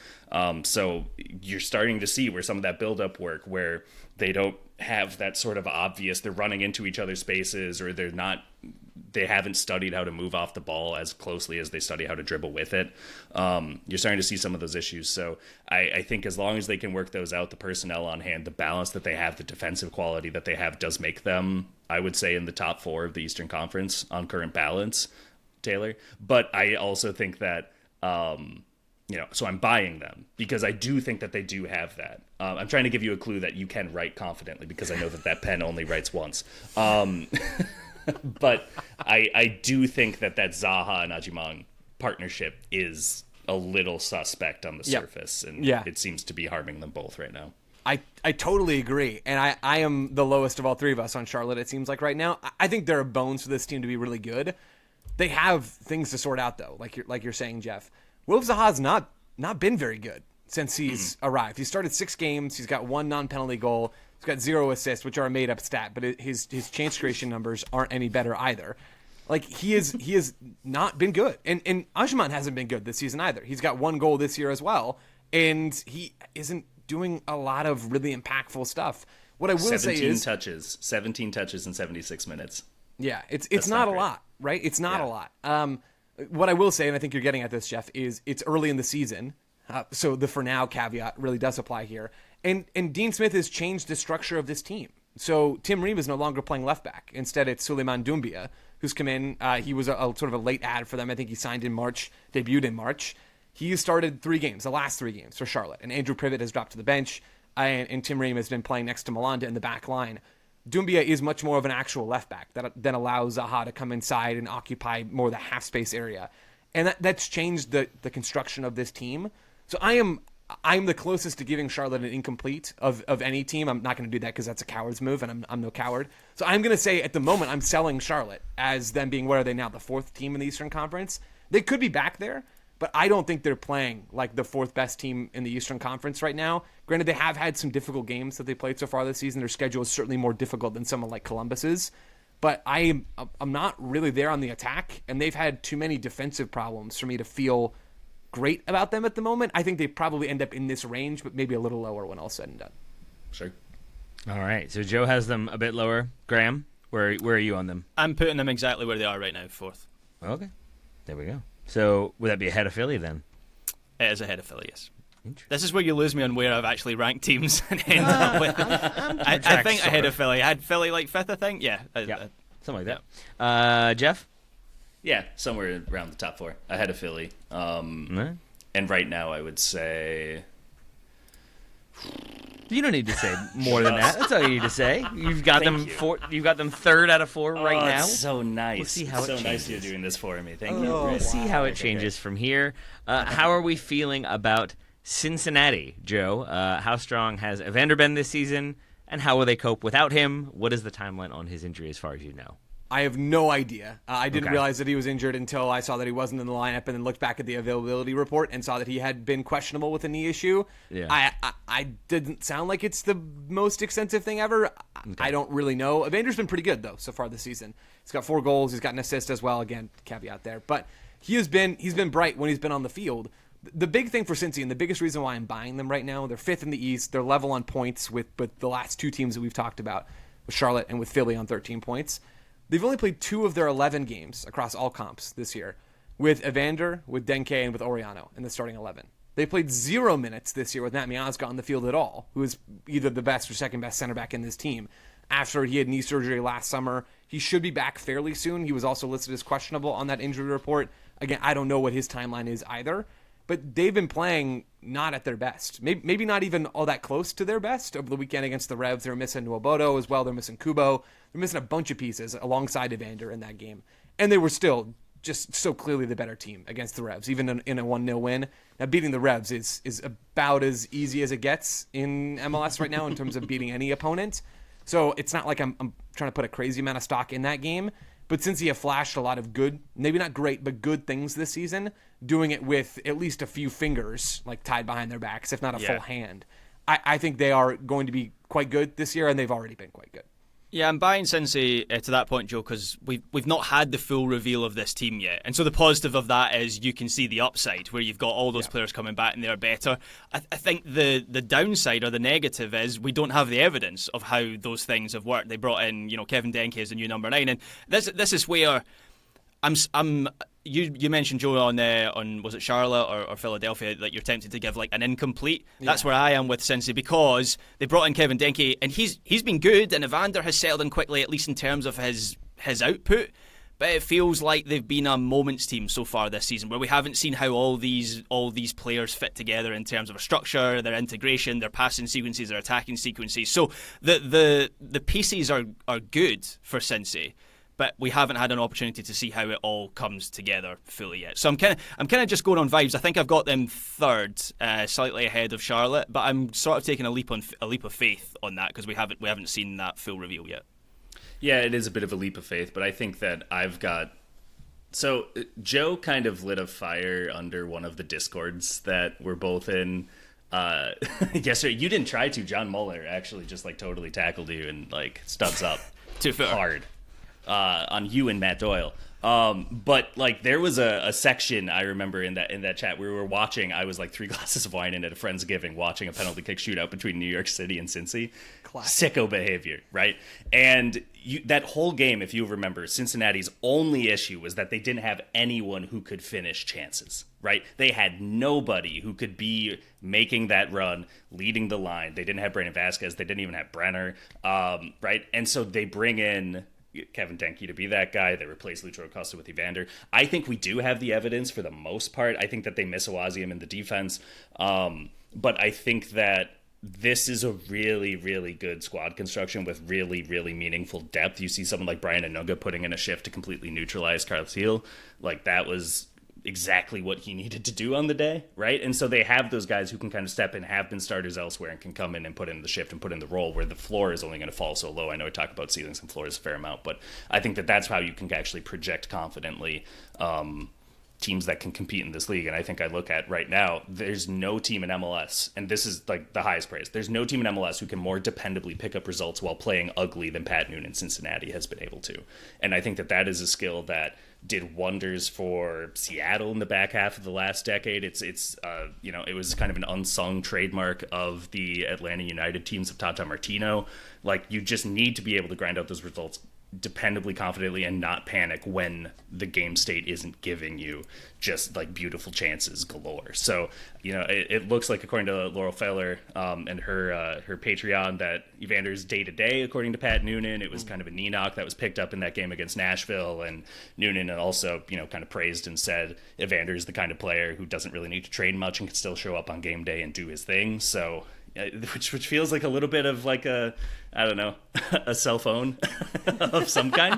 So you're starting to see where some of that build-up work, where they don't have that sort of obvious, they're running into each other's spaces, or they haven't studied how to move off the ball as closely as they study how to dribble with it. You're starting to see some of those issues. So I think as long as they can work those out, the personnel on hand, the balance that they have, the defensive quality that they have does make them, I would say, in the top 4 of the Eastern Conference on current balance, Taylor. But I also think that, so I'm buying them because I do think that they do have that. I'm trying to give you a clue that you can write confidently because I know that pen only writes once. But I do think that Zaha and Ajimang partnership is a little suspect on the surface, and it seems to be harming them both right now. I totally agree, and I am the lowest of all 3 of us on Charlotte, it seems like right now. I think there are bones for this team to be really good. They have things to sort out, though, like you're saying, Jeff. Will Zaha's not been very good since he's arrived. He started 6 games. He's got 1 non-penalty goal. He's got 0 assists, which are a made-up stat, but his chance creation numbers aren't any better either. Like, he has not been good. And Ajman hasn't been good this season either. He's got 1 goal this year as well, and he isn't doing a lot of really impactful stuff. What I will say is 17 touches in 76 minutes. Yeah, it's not a lot, right? It's not a lot. What I will say, and I think you're getting at this, Jeff, is it's early in the season, so the for now caveat really does apply here. And Dean Smith has changed the structure of this team. So Tim Ream is no longer playing left back. Instead, it's Suleiman Doumbia, who's come in. He was a sort of a late ad for them. I think he signed in March, debuted in March. He started 3 games, the last 3 games for Charlotte. And Andrew Privet has dropped to the bench, and Tim Ream has been playing next to Malanda in the back line. Doumbia is much more of an actual left back that then allows Zaha to come inside and occupy more of the half space area. And that's changed the construction of this team. So I'm the closest to giving Charlotte an incomplete of any team. I'm not going to do that because that's a coward's move, and I'm no coward. So I'm going to say at the moment I'm selling Charlotte as them being, what are they now, the 4th team in the Eastern Conference? They could be back there, but I don't think they're playing like the 4th best team in the Eastern Conference right now. Granted, they have had some difficult games that they played so far this season. Their schedule is certainly more difficult than someone like Columbus's, but I'm not really there on the attack, and they've had too many defensive problems for me to feel great about them at the moment. I think they probably end up in this range, but maybe a little lower when all's said and done. Sure. All right, so Joe has them a bit lower. Graham, where are you on them? I'm putting them exactly where they are right now, 4th. Okay, there we go. So would that be ahead of Philly then? It is ahead of Philly, yes. This is where you lose me on where I've actually ranked teams and end up with. I think ahead of Philly. I had Philly like 5th, I think. Yeah. Something like that. Jeff? Yeah, somewhere around the top 4, ahead of Philly. And right now I would say... You don't need to say more than that. That's all you need to say. You've got them You've got them 3rd out of 4 right now. It's so nice. We'll see how it changes. Nice you're doing this for me. Thank you. We'll see how it changes from here. How are we feeling about Cincinnati, Joe? How strong has Evander been this season, and how will they cope without him? What is the timeline on his injury as far as you know? I have no idea. I didn't realize that he was injured until I saw that he wasn't in the lineup, and then looked back at the availability report and saw that he had been questionable with a knee issue. Yeah. I didn't sound like it's the most extensive thing ever. I don't really know. Evander's been pretty good, though, so far this season. He's got 4 goals. He's got an assist as well. Again, caveat there. But he's been bright when he's been on the field. The big thing for Cincy, and the biggest reason why I'm buying them right now, they're 5th in the East. They're level on points with the last 2 teams that we've talked about, with Charlotte and with Philly on 13 points. They've only played 2 of their 11 games across all comps this year, with Evander, with Denke, and with Oriano in the starting 11. They played 0 minutes this year with Matt Miazga on the field at all, who is either the best or second best center back in this team. After he had knee surgery last summer, he should be back fairly soon. He was also listed as questionable on that injury report. Again, I don't know what his timeline is either, but they've been playing not at their best. Maybe not even all that close to their best. Over the weekend against the Revs, they were missing Nwobodo as well. They're missing Kubo. They're missing a bunch of pieces alongside Evander in that game. And they were still just so clearly the better team against the Revs, even in a 1-0 win. Now, beating the Revs is about as easy as it gets in MLS right now in terms of beating any opponent. So it's not like I'm trying to put a crazy amount of stock in that game. But since he have flashed a lot of good, maybe not great, but good things this season, doing it with at least a few fingers like tied behind their backs, if not a full hand, I think they are going to be quite good this year, and they've already been quite good. Yeah, I'm buying Cincy to that point, Joe, because we've not had the full reveal of this team yet. And so the positive of that is you can see the upside, where you've got all those players coming back and they're better. I think the downside or the negative is we don't have the evidence of how those things have worked. They brought in, Kevin Denke as the new number 9, and this is where you mentioned, Joe, on was it Charlotte or Philadelphia, that you're tempted to give like an incomplete. Yeah. That's where I am with Cincy, because they brought in Kevin Denke and he's been good, and Evander has settled in quickly, at least in terms of his output. But it feels like they've been a moments team so far this season, where we haven't seen how all these players fit together in terms of a structure, their integration, their passing sequences, their attacking sequences. So the pieces are good for Cincy, but we haven't had an opportunity to see how it all comes together fully yet. So I'm kind of just going on vibes. I think I've got them third, slightly ahead of Charlotte, but I'm sort of taking a leap of faith on that, because we haven't seen that full reveal yet. Yeah, it is a bit of a leap of faith, but I think that I've got... So Joe kind of lit a fire under one of the Discords that we're both in yesterday. You didn't try to. John Muller actually just like totally tackled you and like stubs up hard on you and Matt Doyle. But like there was a section I remember in that chat we were watching. I was like 3 glasses of wine in at a Friendsgiving watching a penalty kick shootout between New York City and Cincy. Classic. Sicko behavior, right? And that whole game, if you remember, Cincinnati's only issue was that they didn't have anyone who could finish chances, right? They had nobody who could be making that run, leading the line. They didn't have Brandon Vasquez. They didn't even have Brenner, right? And so they bring in Kevin Denke to be that guy. They replace Lucho Acosta with Evander. I think we do have the evidence for the most part. I think that they miss Awazium in the defense. But I think that this is a really, really good squad construction with really, really meaningful depth. You see someone like Brian Anunga putting in a shift to completely neutralize Carlos Hill. Like that was exactly what he needed to do on the day, right? And so they have those guys who can kind of step in, have been starters elsewhere, and can come in and put in the shift and put in the role where the floor is only going to fall so low. I know I talk about ceilings and floors a fair amount, but I think that that's how you can actually project confidently teams that can compete in this league. And I think I look at right now, there's no team in MLS, and this is like the highest praise, there's no team in MLS who can more dependably pick up results while playing ugly than Pat Noonan Cincinnati has been able to. And I think that that is a skill that did wonders for Seattle in the back half of the last decade. It was kind of an unsung trademark of the Atlanta United teams of Tata Martino. Like, you just need to be able to grind out those results dependably, confidently, and not panic when the game state isn't giving you just like beautiful chances galore. So, it looks like, according to Laurel Feller and her Patreon, that Evander's day to day, according to Pat Noonan, it was kind of a knee knock that was picked up in that game against Nashville. And Noonan also, kind of praised and said Evander's the kind of player who doesn't really need to train much and can still show up on game day and do his thing. So, which feels like a little bit of like a cell phone of some kind.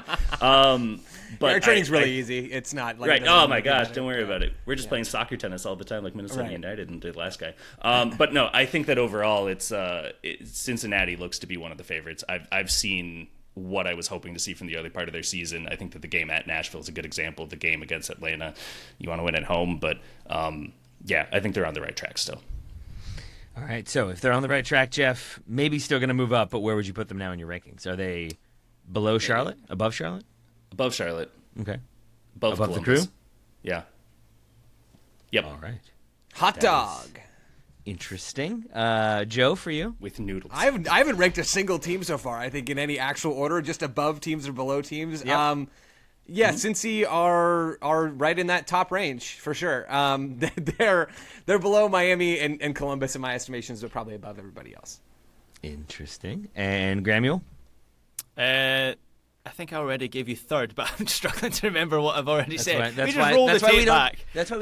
But our training's really easy. It's not like right. Oh my gosh, don't worry about it. We're just playing soccer tennis all the time, like Minnesota United and the last guy. But no, I think that overall, Cincinnati looks to be one of the favorites. I've seen what I was hoping to see from the early part of their season. I think that the game at Nashville is a good example of the game against Atlanta. You want to win at home, but I think they're on the right track still. All right, so if they're on the right track, Jeff, maybe still going to move up, but where would you put them now in your rankings? Are they below Charlotte? Above Charlotte? Above Charlotte. Okay. Above the Crew? Yeah. Yep. All right. Hot dog. Interesting. Joe, for you? With noodles. I haven't ranked a single team so far, I think, in any actual order, just above teams or below teams. Yep. Cincy are right in that top range for sure. They're below Miami and Columbus in my estimations, but probably above everybody else. Interesting. And Gramuel? I think I already gave you third, but I'm struggling to remember what I've already said. That's why we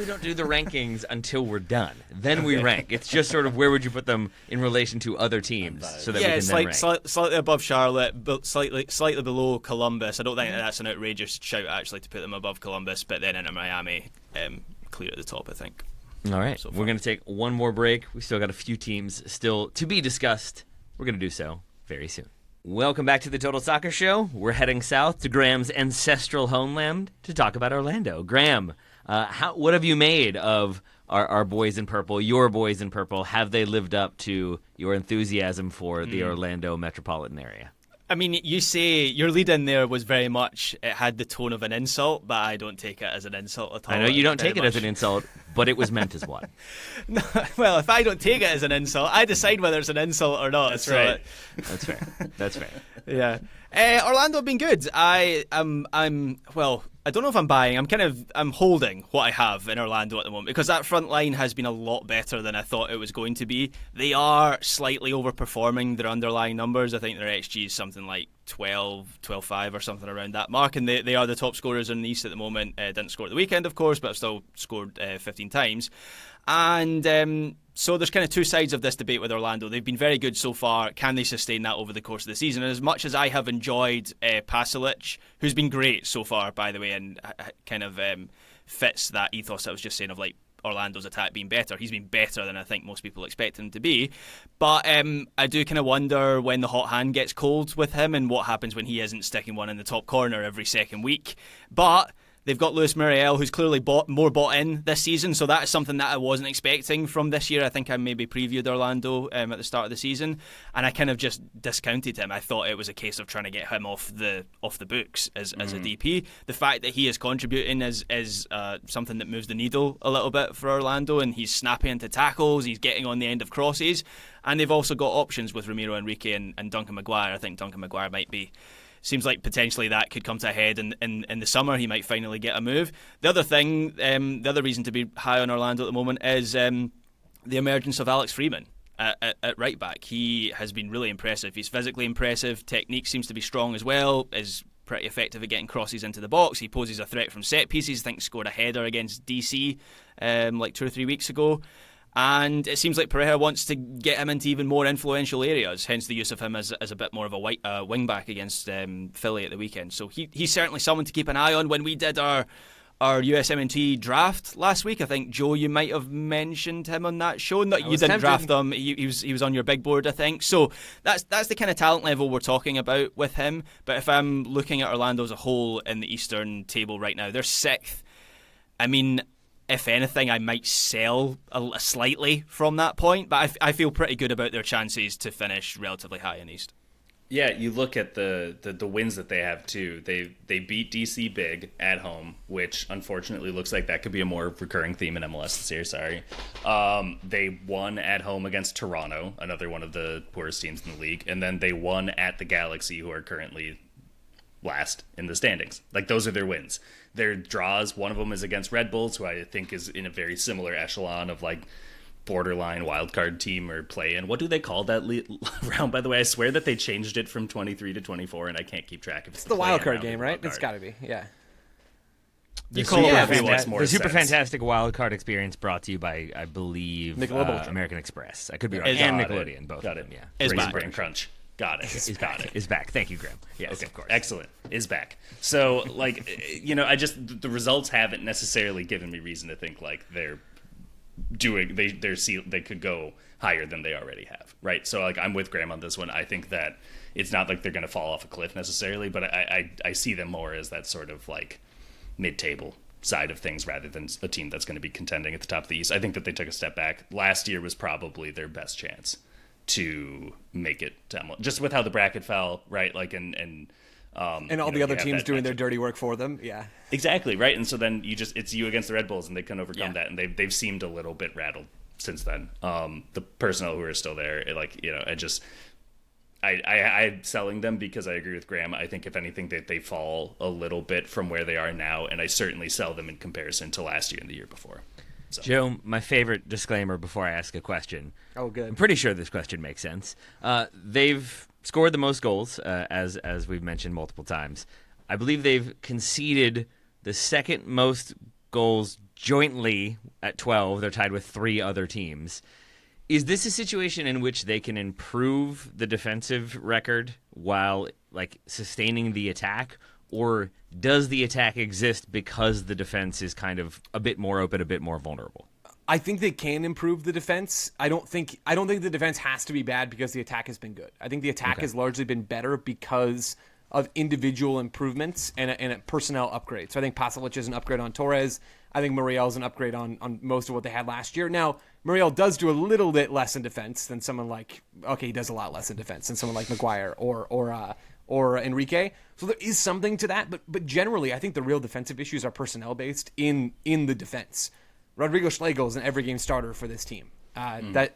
don't do the rankings until we're done. Then we rank. It's just sort of where would you put them in relation to other teams, so that we can it's then like rank. slightly above Charlotte, but slightly below Columbus. I don't think that's an outrageous shout actually to put them above Columbus, but then Inter Miami clear at the top, I think. All right, we're going to take one more break. We still got a few teams still to be discussed. We're going to do so very soon. Welcome back to the Total Soccer Show. We're heading south to Graham's ancestral homeland to talk about Orlando. Graham, what have you made of our boys in purple, your boys in purple? Have they lived up to your enthusiasm for the Orlando metropolitan area? I mean, you say your lead in there was very much, it had the tone of an insult, but I don't take it as an insult at all. I know you don't Very take it as an insult, but it was meant as one. No, well, if I don't take it as an insult, I decide whether it's an insult or not. That's right. That's fair. That's fair. Yeah. Orlando have been good. Well, I don't know if I'm buying. I'm holding what I have in Orlando at the moment because that front line has been a lot better than I thought it was going to be. They are slightly overperforming their underlying numbers. I think their XG is something like 12.5 or something around that mark, and they are the top scorers in the East at the moment. Didn't score at the weekend, of course, but have still scored 15 times. And so there's kind of two sides of this debate with Orlando. They've been very good so far. Can they sustain that over the course of the season? And as much as I have enjoyed Pasalic, who's been great so far, by the way, and kind of fits that ethos I was just saying of like Orlando's attack being better. He's been better than I think most people expect him to be. But I do kind of wonder when the hot hand gets cold with him and what happens when he isn't sticking one in the top corner every second week. But they've got Luis Muriel, who's clearly more bought in this season, so that's something that I wasn't expecting from this year. I think I maybe previewed Orlando at the start of the season, and I kind of just discounted him. I thought it was a case of trying to get him off the books as a DP. The fact that he is contributing is something that moves the needle a little bit for Orlando, and he's snappy into tackles, he's getting on the end of crosses, and they've also got options with Ramiro Enrique and Duncan Maguire. I think Duncan Maguire seems like potentially that could come to a head in the summer. He might finally get a move. The other thing, the other reason to be high on Orlando at the moment is the emergence of Alex Freeman at right back. He has been really impressive. He's physically impressive. Technique seems to be strong as well. Is pretty effective at getting crosses into the box. He poses a threat from set pieces. I think scored a header against DC like 2 or 3 weeks ago. And it seems like Pereira wants to get him into even more influential areas, hence the use of him as a bit more of a wing back against Philly at the weekend. So he's certainly someone to keep an eye on. When we did our USMNT draft last week, I think, Joe, you might have mentioned him on that show. No, you didn't draft him. He was on your big board, I think. So that's the kind of talent level we're talking about with him. But if I'm looking at Orlando as a whole in the Eastern table right now, they're 6th. I mean, if anything, I might sell slightly from that point, but I feel pretty good about their chances to finish relatively high in East. Yeah, you look at the wins that they have too. They beat DC big at home, which unfortunately looks like that could be a more recurring theme in MLS this year. Sorry. They won at home against Toronto, another one of the poorest teams in the league, and then they won at the Galaxy, who are currently last in the standings. Like, those are their wins. Their draws, one of them is against Red Bulls, who I think is in a very similar echelon of like borderline wildcard team or play-in. What do they call that round, by the way? I swear that they changed it from 23 to 24, and I can't keep track of it. It's the wildcard game, right? It's got to be, yeah. The Super Fantastic Wildcard Experience brought to you by, I believe, American Express. I could be wrong. And Nickelodeon, both of them, yeah. Is back. Brain Crunch. Got it. Is back. Thank you, Graham. Yes, okay, of course. Excellent. Is back. So, like, the results haven't necessarily given me reason to think like they could go higher than they already have, right? So, like, I'm with Graham on this one. I think that it's not like they're going to fall off a cliff necessarily, but I see them more as that sort of like mid-table side of things rather than a team that's going to be contending at the top of the East. I think that they took a step back. Last year was probably their best chance to make it just with how the bracket fell, right? Like, and all the other teams doing their dirty work for them. Yeah, exactly. Right. And so then it's you against the Red Bulls, and they couldn't overcome that. And they've seemed a little bit rattled since then. The personnel who are still there, I'm selling them because I agree with Graham. I think if anything that they fall a little bit from where they are now, and I certainly sell them in comparison to last year and the year before. So. Joe, my favorite disclaimer before I ask a question. Oh, good. I'm pretty sure this question makes sense. They've scored the most goals, as we've mentioned multiple times. I believe they've conceded the second most goals jointly at 12. They're tied with 3 other teams. Is this a situation in which they can improve the defensive record while like sustaining the attack? Or does the attack exist because the defense is kind of a bit more open, a bit more vulnerable? I think they can improve the defense. I don't think the defense has to be bad because the attack has been good. I think the attack has largely been better because of individual improvements and a personnel upgrade. So I think Pasalic is an upgrade on Torres. I think Muriel is an upgrade on most of what they had last year. Now, Muriel does do a little bit less in defense than someone like, he does a lot less in defense than someone like Maguire or or Enrique. So there is something to that, but generally, I think the real defensive issues are personnel-based in the defense. Rodrigo Schlegel is an every-game starter for this team. That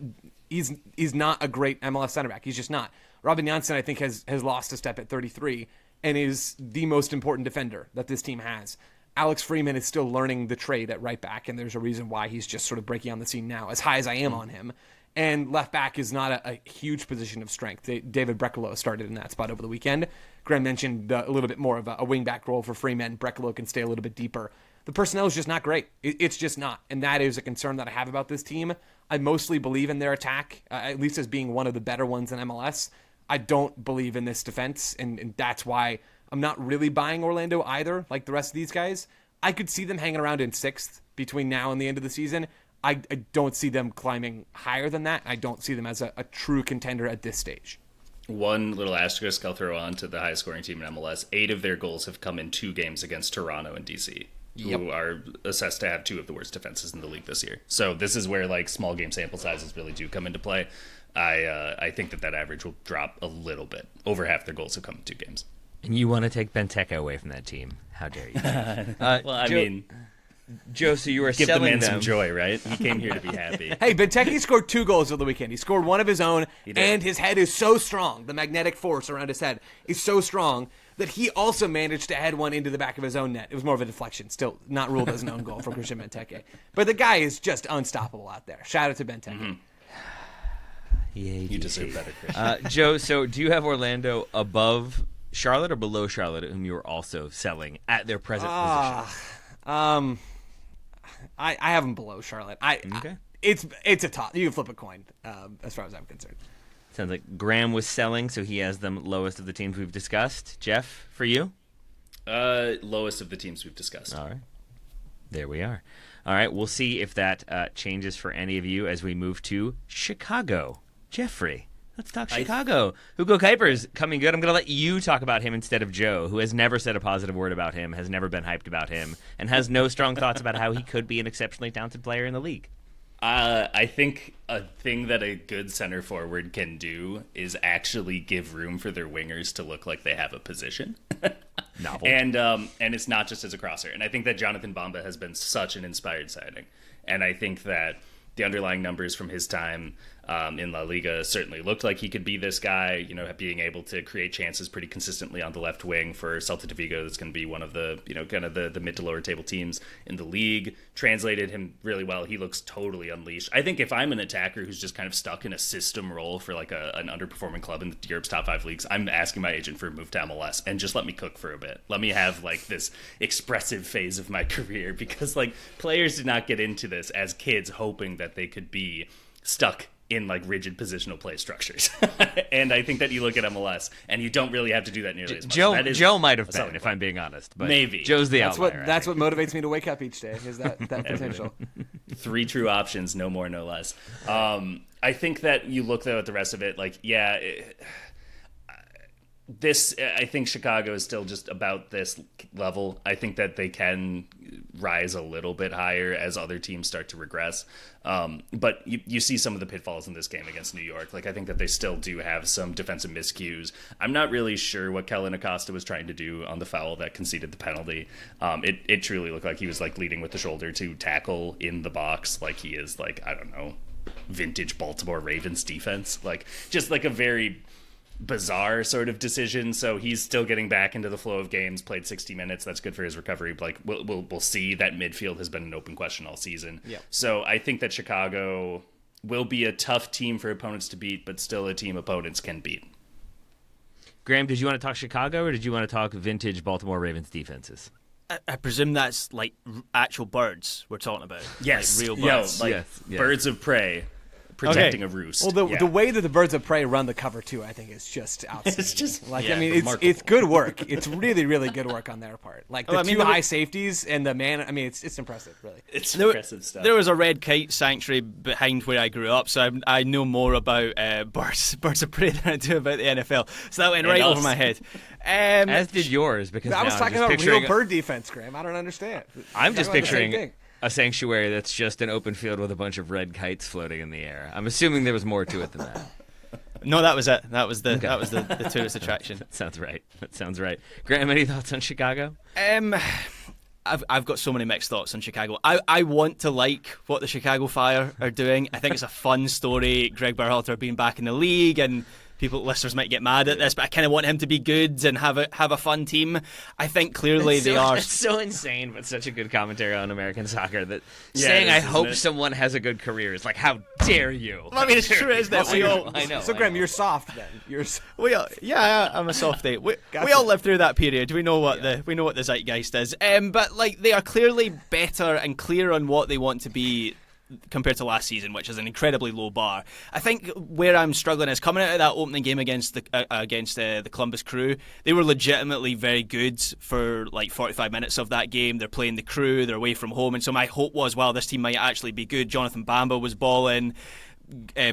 he's not a great MLS center back. He's just not. Robin Janssen, I think, has lost a step at 33 and is the most important defender that this team has. Alex Freeman is still learning the trade at right back, and there's a reason why he's just sort of breaking on the scene now, as high as I am on him. And left back is not a huge position of strength. David Brekalo started in that spot over the weekend. Graham mentioned a little bit more of a wing-back role for Freeman. Brekalo can stay a little bit deeper. The personnel is just not great. It's just not. And that is a concern that I have about this team. I mostly believe in their attack, at least as being one of the better ones in MLS. I don't believe in this defense, and that's why I'm not really buying Orlando either, like the rest of these guys. I could see them hanging around in 6th between now and the end of the season. I don't see them climbing higher than that. I don't see them as a true contender at this stage. One little asterisk I'll throw on to the highest scoring team in MLS. 8 of their goals have come in 2 games against Toronto and DC, who are assessed to have 2 of the worst defenses in the league this year. So this is where like small game sample sizes really do come into play. I think that average will drop a little bit. Over half their goals have come in 2 games. And you want to take Benteke away from that team? How dare you? Well, I mean, Joe, so you were give the selling man them. some joy, right? He came here to be happy. Hey, Benteke scored 2 goals over the weekend. He scored one of his own, and his head is so strong. The magnetic force around his head is so strong that he also managed to head one into the back of his own net. It was more of a deflection. Still not ruled as an own goal from Christian Benteke. But the guy is just unstoppable out there. Shout out to Benteke. You deserve better, Christian. Joe, so do you have Orlando above Charlotte or below Charlotte, whom you were also selling at their present position? I have him below Charlotte. Okay. It's a toss. You can flip a coin, as far as I'm concerned. Sounds like Graham was selling, so he has them lowest of the teams we've discussed. Jeff, for you? Lowest of the teams we've discussed. All right. There we are. All right, we'll see if that changes for any of you as we move to Chicago. Jeffrey, let's talk Chicago. Hugo Kuiper's coming good. I'm going to let you talk about him instead of Joe, who has never said a positive word about him, has never been hyped about him, and has no strong thoughts about how he could be an exceptionally talented player in the league. I think a thing that a good center forward can do is actually give room for their wingers to look like they have a position. Novel. And it's not just as a crosser. And I think that Jonathan Bamba has been such an inspired signing. And I think that the underlying numbers from his time in La Liga certainly looked like he could be this guy, you know, being able to create chances pretty consistently on the left wing for Celta de Vigo. That's going to be one of the, you know, kind of the mid to lower table teams in the league. Translated him really well. He looks totally unleashed. I think if I'm an attacker who's just kind of stuck in a system role for like an underperforming club in Europe's top 5 leagues, I'm asking my agent for a move to MLS and just let me cook for a bit. Let me have like this expressive phase of my career, because like players did not get into this as kids hoping that they could be stuck in like rigid positional play structures. And I think that you look at MLS and you don't really have to do that nearly as much. Joe might have been, if I'm being honest, but maybe Joe's the outlier. That's what motivates me to wake up each day, is that potential. 3 true options, no more, no less. I think that you look though at the rest of it, like, I think Chicago is still just about this level. I think that they can rise a little bit higher as other teams start to regress. But you see some of the pitfalls in this game against New York. Like, I think that they still do have some defensive miscues. I'm not really sure what Kellen Acosta was trying to do on the foul that conceded the penalty. It truly looked like he was like leading with the shoulder to tackle in the box. Like he is like, I don't know, vintage Baltimore Ravens defense. Like just like a very bizarre sort of decision. So he's still getting back into the flow of games, played 60 minutes. That's good for his recovery. Like we'll see. That midfield has been an open question all season. Yep. So I think that Chicago will be a tough team for opponents to beat, but still a team opponents can beat. Graham, did you want to talk Chicago or did you want to talk vintage Baltimore Ravens defenses? I presume that's like actual birds we're talking about. Yes, like real yo, birds. like Yes. birds of prey protecting a roost. Well, the way that the birds of prey run the cover too, I think, is just outstanding. It's just like, yeah, I mean, remarkable. it's good work. It's really, really good work on their part. Like the I mean, two there high was- safeties and the man. I mean, it's impressive, really. It's There- impressive stuff. There was a red kite sanctuary behind where I grew up, so I know more about birds of prey than I do about the NFL. So that went right us. over my head. As did yours, because I was now talking I'm just about picturing real bird defense, Graham. I don't understand. I'm just Talking about the same picturing thing. a sanctuary that's just an open field with a bunch of red kites floating in the air. I'm assuming there was more to it than that. No, that was it. That was the tourist attraction. That sounds right. Graham, any thoughts on Chicago? I've got so many mixed thoughts on Chicago. I want to like what the Chicago Fire are doing. I think it's a fun story. Greg Berhalter being back in the league, and listeners might get mad at this, but I kind of want him to be good and have a fun team. I think clearly they are. It's so insane, but such a good commentary on American soccer that saying I hope someone has a good career is like, how dare you? I mean, it's true, isn't it? I know. So Graham, you're soft then. I'm a softie. We all lived through that period. We know what the zeitgeist is. But like they are clearly better and clear on what they want to be compared to last season, which is an incredibly low bar. I think where I'm struggling is coming out of that opening game against the Columbus Crew. They were legitimately very good for like 45 minutes of that game. They're playing the Crew, they're away from home, and so my hope was, well, this team might actually be good. Jonathan Bamba was balling.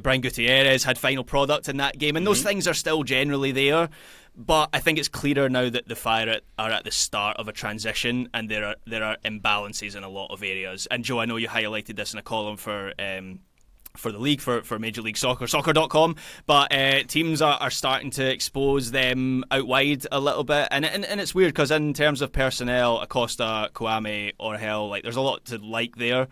Brian Gutierrez had final product in that game, and those things are still generally there. But I think it's clearer now that the Fire are at the start of a transition, and there are imbalances in a lot of areas. And Joe, I know you highlighted this in a column for the league, for Major League Soccer, soccer.com, but teams are starting to expose them out wide a little bit, and it's weird because in terms of personnel, Acosta, Kouame, Orhel, like there's a lot to like there.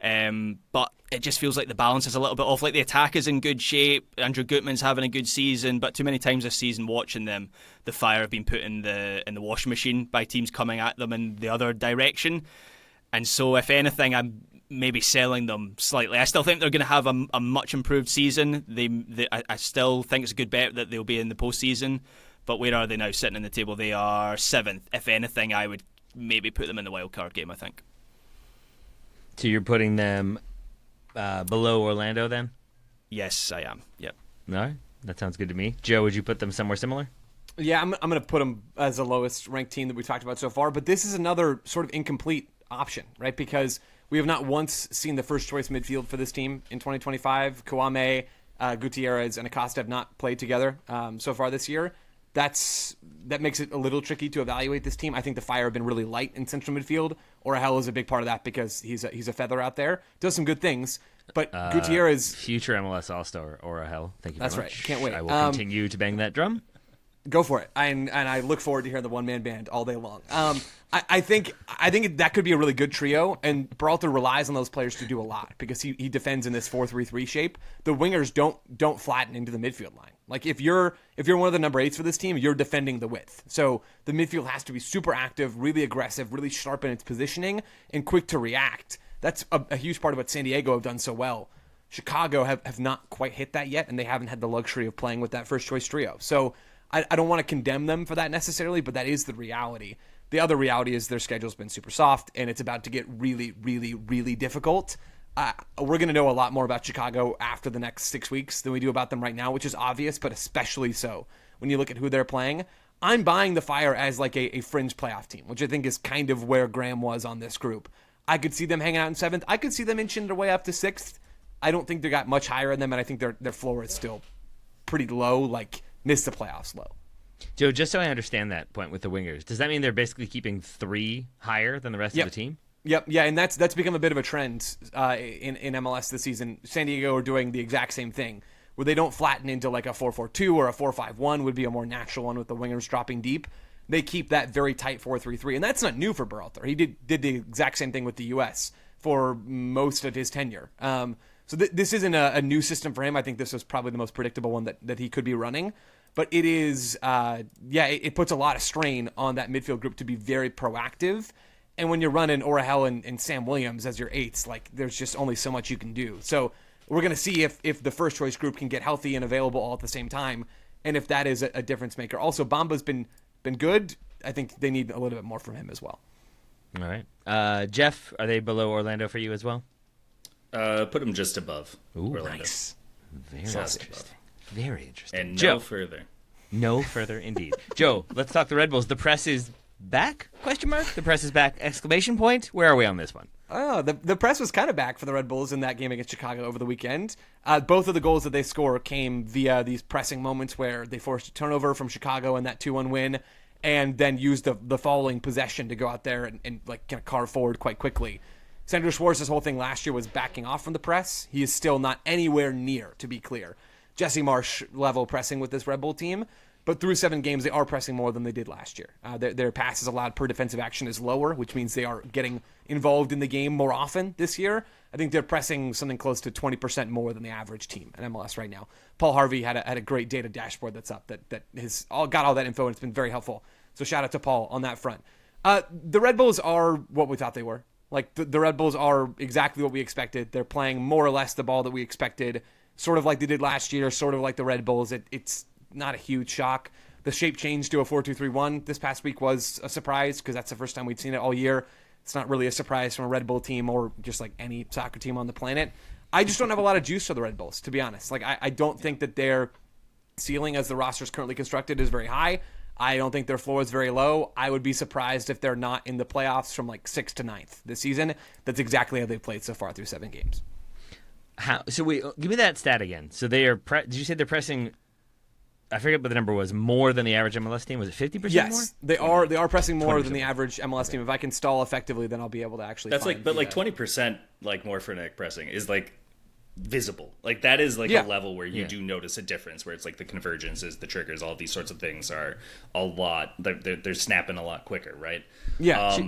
But it just feels like the balance is a little bit off. Like the attack is in good shape. Andrew Gutman's having a good season, but too many times this season watching them, the Fire have been put in the washing machine by teams coming at them in the other direction. And so, if anything, I'm maybe selling them slightly. I still think they're going to have a much improved season. I still think it's a good bet that they'll be in the postseason. But where are they now sitting in the table? They are 7th. If anything, I would maybe put them in the wild card game, I think. So you're putting them below Orlando then? Yes, I am. Yep. All right. That sounds good to me. Joe, would you put them somewhere similar? Yeah, I'm going to put them as the lowest ranked team that we talked about so far, but this is another sort of incomplete option, right? Because we have not once seen the first choice midfield for this team in 2025. Kouame, Gutierrez, and Acosta have not played together so far this year. That makes it a little tricky to evaluate this team. I think the Fire have been really light in central midfield. Orahel is a big part of that because he's a feather out there. Does some good things, but Gutierrez, future MLS All-Star Orahel. Thank you. That's very right. much. Can't wait. I will continue to bang that drum. Go for it. And I look forward to hearing the one-man band all day long. I think that could be a really good trio, and Berhalter relies on those players to do a lot because he defends in this 4-3-3 shape. The wingers don't flatten into the midfield line. Like if you're one of the number 8s for this team, you're defending the width. So the midfield has to be super active, really aggressive, really sharp in its positioning, and quick to react. That's a huge part of what San Diego have done so well. Chicago have not quite hit that yet, and they haven't had the luxury of playing with that first-choice trio. So I don't want to condemn them for that necessarily, but that is the reality. The other reality is their schedule's been super soft, and it's about to get really, really, really difficult. We're going to know a lot more about Chicago after the next 6 weeks than we do about them right now, which is obvious, but especially so when you look at who they're playing. I'm buying the Fire as like a fringe playoff team, which I think is kind of where Graham was on this group. I could see them hanging out in 7th. I could see them inching their way up to 6th. I don't think they got much higher in them, and I think their floor is still pretty low, like miss the playoffs low. Joe, just so I understand that point with the wingers, does that mean they're basically keeping 3 higher than the rest of the team? Yep, yeah, and that's become a bit of a trend in MLS this season. San Diego are doing the exact same thing, where they don't flatten into like a 4-4-2 or a 4-5-1 would be a more natural one with the wingers dropping deep. They keep that very tight 4-3-3, and that's not new for Berhalter. He did the exact same thing with the U.S. for most of his tenure. So this isn't a new system for him. I think this is probably the most predictable one that he could be running. But it is, it puts a lot of strain on that midfield group to be very proactive. And when you're running Orahel and Sam Williams as your 8s, like there's just only so much you can do. So we're going to see if the first choice group can get healthy and available all at the same time, and if that is a difference maker. Also, Bamba's been good. I think they need a little bit more from him as well. All right. Jeff, are they below Orlando for you as well? Put them just above Orlando. Nice. Very interesting. Very interesting. And Joe. no further. No further, indeed. Joe, let's talk the Red Bulls. The press is back? ? The press is back! ! Where are we on this one? Oh, the press was kind of back for the Red Bulls in that game against Chicago over the weekend. Both of the goals that they score came via these pressing moments where they forced a turnover from Chicago in that 2-1 win, and then used the following possession to go out there and like kind of carve forward quite quickly. Sandro Schwartz's whole thing last year was backing off from the press. He is still not anywhere near, to be clear, Jesse Marsh level pressing with this Red Bull team. But through 7 games, they are pressing more than they did last year. Their passes allowed per defensive action is lower, which means they are getting involved in the game more often this year. I think they're pressing something close to 20% more than the average team in MLS right now. Paul Harvey had a great data dashboard that's up that has got all that info, and it's been very helpful. So shout out to Paul on that front. The Red Bulls are what we thought they were. Like the Red Bulls are exactly what we expected. They're playing more or less the ball that we expected, sort of like they did last year, sort of like the Red Bulls. It's not a huge shock. The shape change to a 4-2-3-1 this past week was a surprise because that's the first time we've seen it all year. It's not really a surprise from a Red Bull team or just like any soccer team on the planet. I just don't have a lot of juice for the Red Bulls, to be honest. Like I don't think that their ceiling as the roster is currently constructed is very high. I don't think their floor is very low. I would be surprised if they're not in the playoffs from like 6th to 9th this season. That's exactly how they've played so far through 7 games. So wait, give me that stat again. So they are. Did you say they're pressing? I forget what the number was. More than the average MLS team. Was it 50% more? Yes, they are pressing more than the average MLS team. If I can stall effectively, then I'll be able to actually. That's find 20% like more frenetic pressing is like visible. Like that is like a level where you do notice a difference. Where it's like the convergences, the triggers, all these sorts of things are a lot. They're snapping a lot quicker, right? Yeah.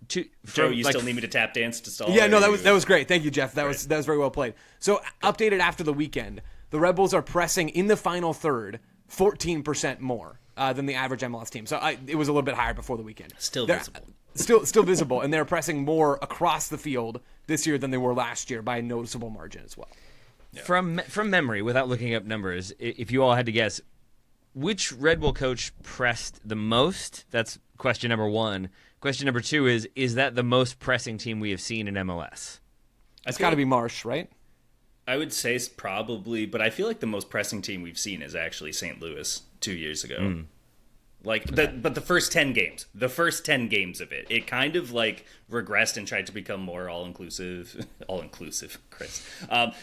Joe, you still need me to tap dance to stall? Yeah, no, that was great. Thank you, Jeff. That was very well played. So updated after the weekend, the Red Bulls are pressing in the final third 14% more than the average MLS team. So it was a little bit higher before the weekend. Still visible. Still visible, and they're pressing more across the field this year than they were last year by a noticeable margin as well. Yeah. From memory, without looking up numbers, if you all had to guess, which Red Bull coach pressed the most? That's question number 1. Question number 2 is that the most pressing team we have seen in MLS? It's got to be Marsh, right? I would say probably, but I feel like the most pressing team we've seen is actually St. Louis 2 years ago. But the first 10 games of it kind of like regressed and tried to become more all-inclusive, Chris.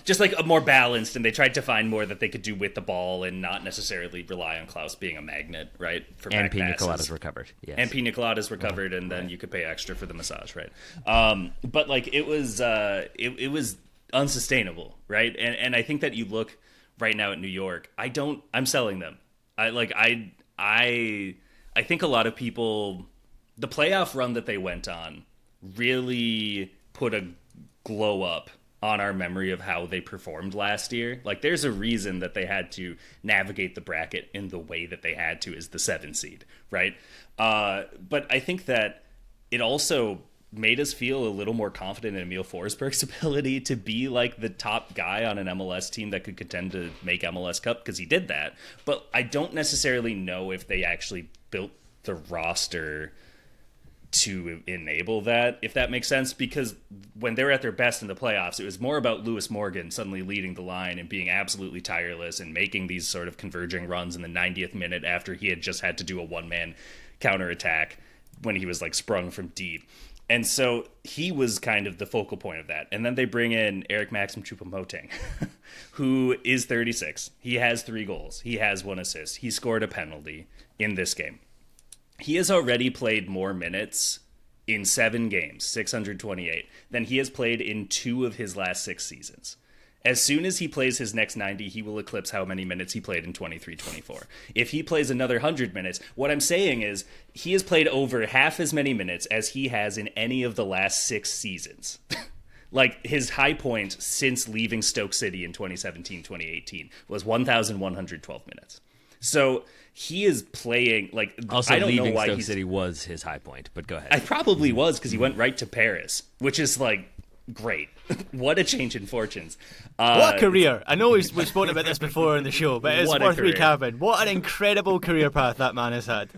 Just like a more balanced, and they tried to find more that they could do with the ball and not necessarily rely on Klaus being a magnet, right? For and back Pina passes. Coladas were covered. Yes. And Pina Coladas were covered, and then you could pay extra for the massage, right? But like it was unsustainable, right? And I think that you look right now at New York. I'm selling them. I think a lot of people, the playoff run that they went on really put a glow up on our memory of how they performed last year. Like there's a reason that they had to navigate the bracket in the way that they had to as the 7 seed, right? But I think that it also made us feel a little more confident in Emil Forsberg's ability to be like the top guy on an MLS team that could contend to make MLS Cup, because he did that. But I don't necessarily know if they actually built the roster to enable that, if that makes sense, because when they were at their best in the playoffs, it was more about Lewis Morgan suddenly leading the line and being absolutely tireless and making these sort of converging runs in the 90th minute after he had just had to do a one-man counterattack when he was like sprung from deep. And so he was kind of the focal point of that. And then they bring in Eric Maxim Choupo-Moting, who is 36. He has 3 goals. He has 1 assist. He scored a penalty in this game. He has already played more minutes in 7 games, 628, than he has played in 2 of his last 6 seasons. As soon as he plays his next 90, he will eclipse how many minutes he played in 23-24. If he plays another 100 minutes, what I'm saying is he has played over half as many minutes as he has in any of the last 6 seasons. Like, his high point since leaving Stoke City in 2017-2018 was 1,112 minutes. So he is playing, like, also, I don't know leaving why Stoke City was his high point, but go ahead. I probably was, because he went right to Paris, which is, like, great. What a change in fortunes. What a career. I know we've spoken about this before in the show, but it's worth recapping. What an incredible career path that man has had.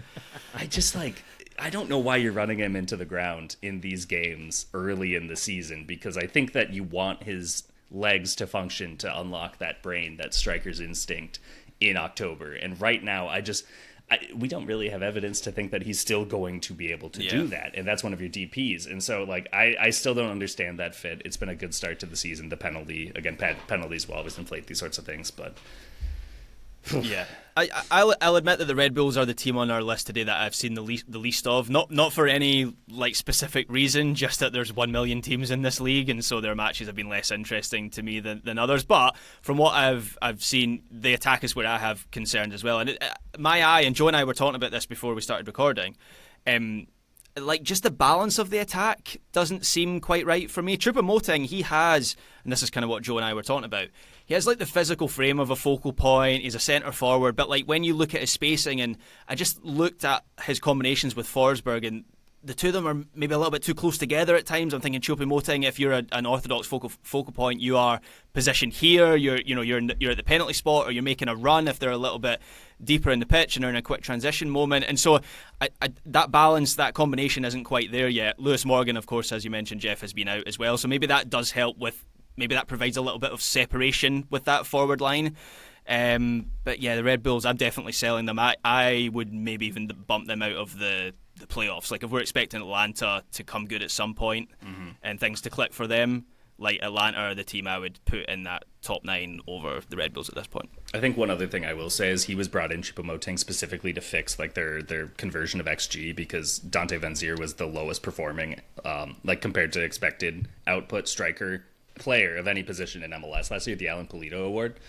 I don't know why you're running him into the ground in these games early in the season, because I think that you want his legs to function to unlock that brain, that striker's instinct in October. And right now, we don't really have evidence to think that he's still going to be able to do that. And that's one of your DPs. And so, like, I still don't understand that fit. It's been a good start to the season. The penalty, again, penalties will always inflate these sorts of things. But Yeah, I'll admit that the Red Bulls are the team on our list today that I've seen the least of. Not for any like specific reason, just that there's 1 million teams in this league, and so their matches have been less interesting to me than others. But from what I've seen, the attack is where I have concerns as well. And my eye, and Joe and I were talking about this before we started recording. Like, just the balance of the attack doesn't seem quite right for me. Choupo-Moting, he has, and this is kind of what Joe and I were talking about, he has like the physical frame of a focal point. He's a centre forward, but like when you look at his spacing, and I just looked at his combinations with Forsberg, and the two of them are maybe a little bit too close together at times. I'm thinking Choupo-Moting, if you're an orthodox focal point, you are positioned here. You're at the penalty spot, or you're making a run if they're a little bit deeper in the pitch and are in a quick transition moment. And so that balance, that combination isn't quite there yet. Lewis Morgan, of course, as you mentioned, Jeff, has been out as well. So maybe that does help with, maybe that provides a little bit of separation with that forward line. But yeah, the Red Bulls, I'm definitely selling them. I would maybe even bump them out of the playoffs. Like, if we're expecting Atlanta to come good at some point and things to click for them, like Atlanta are the team I would put in that top 9 over the Red Bulls at this point. I think one other thing I will say is he was brought in, Choupo-Moting, specifically to fix like their conversion of XG, because Dante Van Zier was the lowest performing, like compared to expected output striker player of any position in MLS last year, the Alan Pulido Award.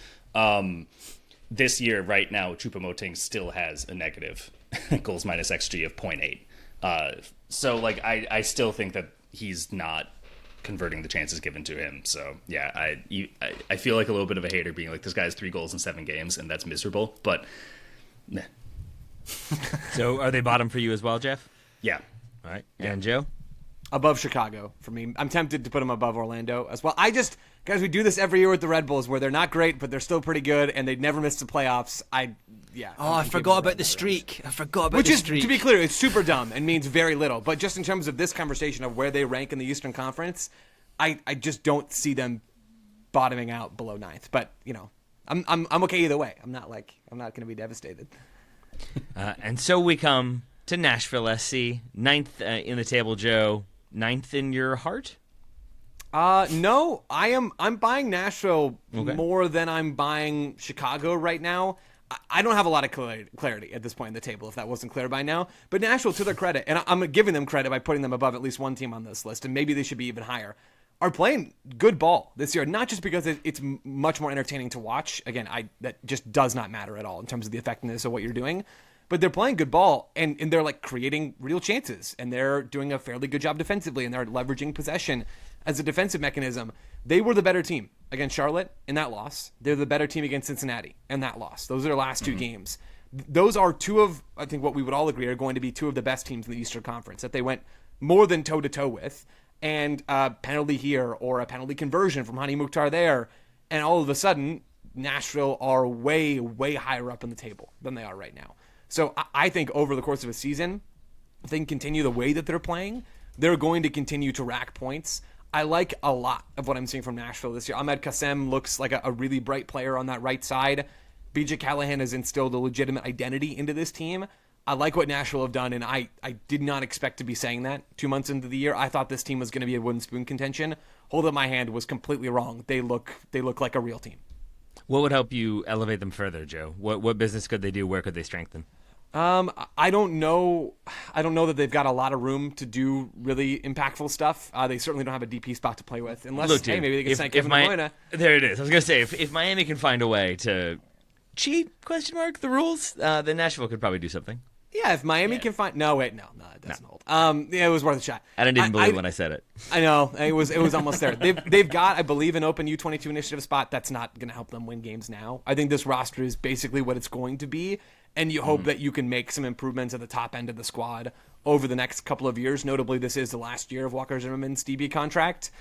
This year, right now, Choupo-Moting still has a negative goals minus XG of 0.8. So like I still think that he's not converting the chances given to him. So yeah, I feel like a little bit of a hater being like, this guy has 3 goals in 7 games and that's miserable, but nah. So are they bottom for you as well, Jeff? Yeah. All right. And Joe? Above Chicago for me. I'm tempted to put them above Orlando as well. Guys, we do this every year with the Red Bulls, where they're not great, but they're still pretty good, and they'd never miss the playoffs. I forgot about the streak. Which is, to be clear, it's super dumb and means very little. But just in terms of this conversation of where they rank in the Eastern Conference, I just don't see them bottoming out below 9th. But I'm okay either way. I'm not going to be devastated. And so we come to Nashville SC, 9th in the table. Joe, 9th in your heart? No, I'm buying Nashville more than I'm buying Chicago right now. I don't have a lot of clarity at this point in the table, if that wasn't clear by now. But Nashville, to their credit, and I'm giving them credit by putting them above at least one team on this list, and maybe they should be even higher, are playing good ball this year. Not just because it's much more entertaining to watch. Again, that just does not matter at all in terms of the effectiveness of what you're doing. But they're playing good ball, and they're like creating real chances, and they're doing a fairly good job defensively, and they're leveraging possession as a defensive mechanism. They were the better team against Charlotte in that loss. They're the better team against Cincinnati in that loss. Those are their last 2 games. Those are 2 of, I think what we would all agree, are going to be 2 of the best teams in the Eastern Conference that they went more than toe-to-toe with. And a penalty here or a penalty conversion from Hani Mukhtar there, and all of a sudden, Nashville are way, way higher up in the table than they are right now. So I think over the course of a season, if they can continue the way that they're playing, they're going to continue to rack points. I like a lot of what I'm seeing from Nashville this year. Ahmed Kassem looks like a really bright player on that right side. BJ Callahan has instilled a legitimate identity into this team. I like what Nashville have done, and I did not expect to be saying that 2 months into the year. I thought this team was going to be a wooden spoon contention. Hold up my hand, was completely wrong. They look like a real team. What would help you elevate them further, Joe? What business could they do? Where could they strengthen? I don't know. I don't know that they've got a lot of room to do really impactful stuff. They certainly don't have a DP spot to play with, unless maybe they can sign Kevin de Bruyne. There it is. I was gonna say if Miami can find a way to cheat the rules, then Nashville could probably do something. Yeah, if Miami can find no, it doesn't hold. It was worth a shot. I didn't even believe when I said it. I know it was almost there. They've got, I believe, an open U22 initiative spot. That's not going to help them win games now. I think this roster is basically what it's going to be, and you hope that you can make some improvements at the top end of the squad over the next couple of years. Notably, this is the last year of Walker Zimmerman's DB contract.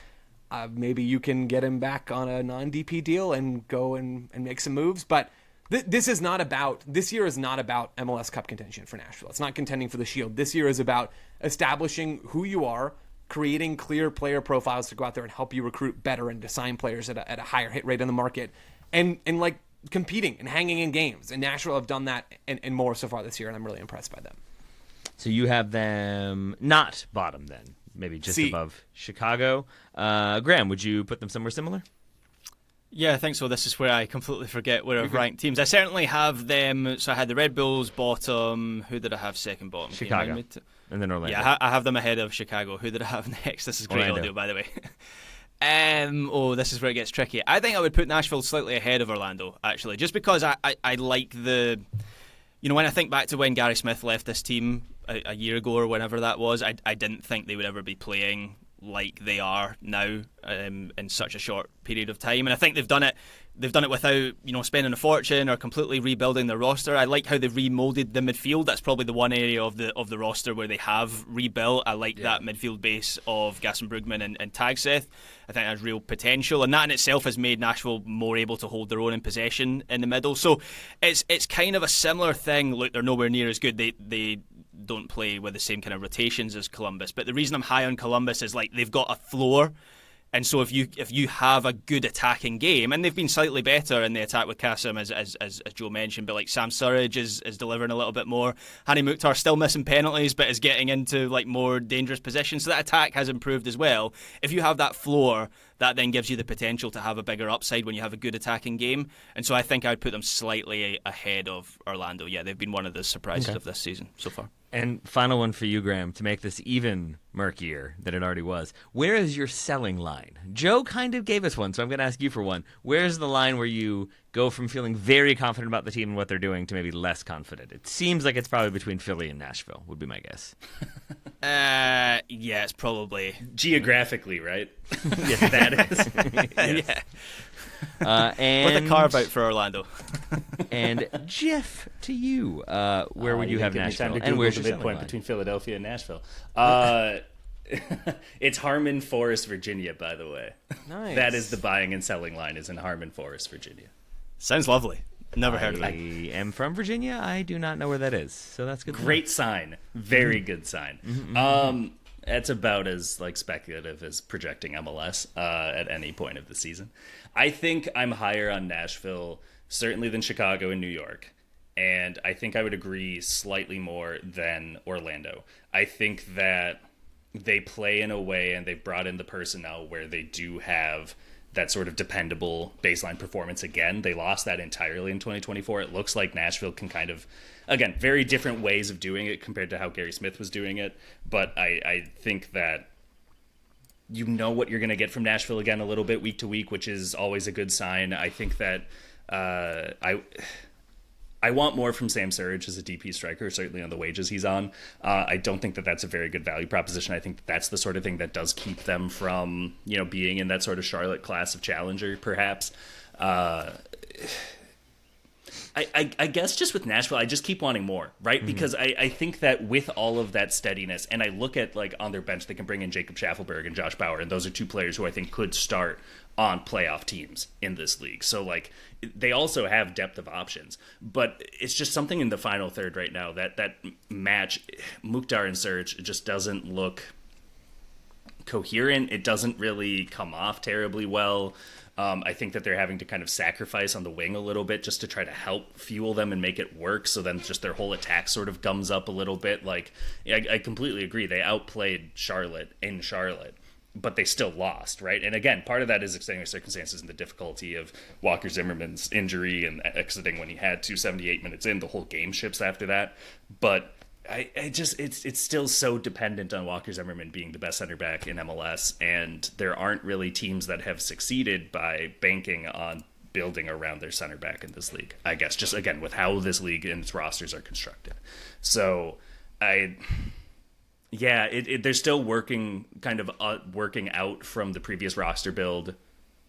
Maybe you can get him back on a non-DP deal and go and make some moves, but. This year is not about MLS Cup contention for Nashville. It's not contending for the Shield. This year is about establishing who you are, creating clear player profiles to go out there and help you recruit better and to sign players at a higher hit rate in the market, and like competing and hanging in games. And Nashville have done that and more so far this year, and I'm really impressed by them. So you have them not bottom then, maybe just above Chicago. Graham, would you put them somewhere similar? Yeah, I think so. This is where I completely forget where I've ranked teams. I certainly have them. So I had the Red Bulls bottom. Who did I have second bottom? Can you Chicago. remind me And then Orlando. Yeah, I have them ahead of Chicago. Who did I have next? This is great Orlando. audio, by the way. This is where it gets tricky. I think I would put Nashville slightly ahead of Orlando, actually, just because I like the... when I think back to when Gary Smith left this team a year ago or whenever that was, I didn't think they would ever be playing like they are now in such a short period of time, and I think they've done it without spending a fortune or completely rebuilding their roster. I like how they've remolded the midfield. That's probably the one area of the roster where they have rebuilt. I like that midfield base of Gaston Brugman and Tagseth. I think that's real potential, and that in itself has made Nashville more able to hold their own in possession in the middle. So it's kind of a similar thing. Look, they're nowhere near as good. They don't play with the same kind of rotations as Columbus, but the reason I'm high on Columbus is like they've got a floor. And so if you have a good attacking game, and they've been slightly better in the attack with Kasim, as Joe mentioned, but like Sam Surridge is delivering a little bit more. Hani Mukhtar still missing penalties, but is getting into like more dangerous positions. So that attack has improved as well. If you have that floor, that then gives you the potential to have a bigger upside when you have a good attacking game. And so I think I'd put them slightly ahead of Orlando. Yeah, they've been one of the surprises of this season so far. And final one for you, Graham, to make this even murkier than it already was. Where is your selling line? Joe kind of gave us one, so I'm going to ask you for one. Where's the line where you go from feeling very confident about the team and what they're doing to maybe less confident? It seems like it's probably between Philly and Nashville, would be my guess. Yeah, it's probably... Geographically, right? Yes, that is. Yes. Yeah. And With a carve out for Orlando. And Jeff, to you, where would you have Nashville? And and where's the your selling midpoint line? between Philadelphia and Nashville? It's Harmon Forest, Virginia, by the way. Nice. That is the buying and selling line, is in Harmon Forest, Virginia. Sounds lovely. Never heard of I it. am from Virginia. I do not know where that is, so that's good. to know. Great sign. Very good sign. That's about as like speculative as projecting MLS at any point of the season. I think I'm higher on Nashville, certainly than Chicago and New York. And I think I would agree slightly more than Orlando. I think that they play in a way, and they've brought in the personnel where they do have that sort of dependable baseline performance again. They lost that entirely in 2024. It looks like Nashville can kind of, again, very different ways of doing it compared to how Gary Smith was doing it. But I think that you know what you're going to get from Nashville again a little bit week to week, which is always a good sign. I think that I want more from Sam Surridge as a DP striker, certainly on the wages he's on. I don't think that that's a very good value proposition. I think that's the sort of thing that does keep them from, being in that sort of Charlotte class of challenger, perhaps. I guess just with Nashville, I just keep wanting more, right? Mm-hmm. Because I think that with all of that steadiness, and I look at like on their bench, they can bring in Jacob Schaffelberg and Josh Bauer, and those are two players who I think could start on playoff teams in this league. So like they also have depth of options, but it's just something in the final third right now that match Mukhtar and Surge just doesn't look coherent. It doesn't really come off terribly well. I think that they're having to kind of sacrifice on the wing a little bit just to try to help fuel them and make it work. So then just their whole attack sort of gums up a little bit. Like I completely agree. They outplayed Charlotte in Charlotte, but they still lost, right? And again, part of that is extenuating circumstances and the difficulty of Walker Zimmerman's injury and exiting when he had to 78 minutes in. The whole game shifts after that. But I just it's still so dependent on Walker Zimmerman being the best center back in MLS, and there aren't really teams that have succeeded by banking on building around their center back in this league, I guess, just again with how this league and its rosters are constructed. So they're still working out from the previous roster build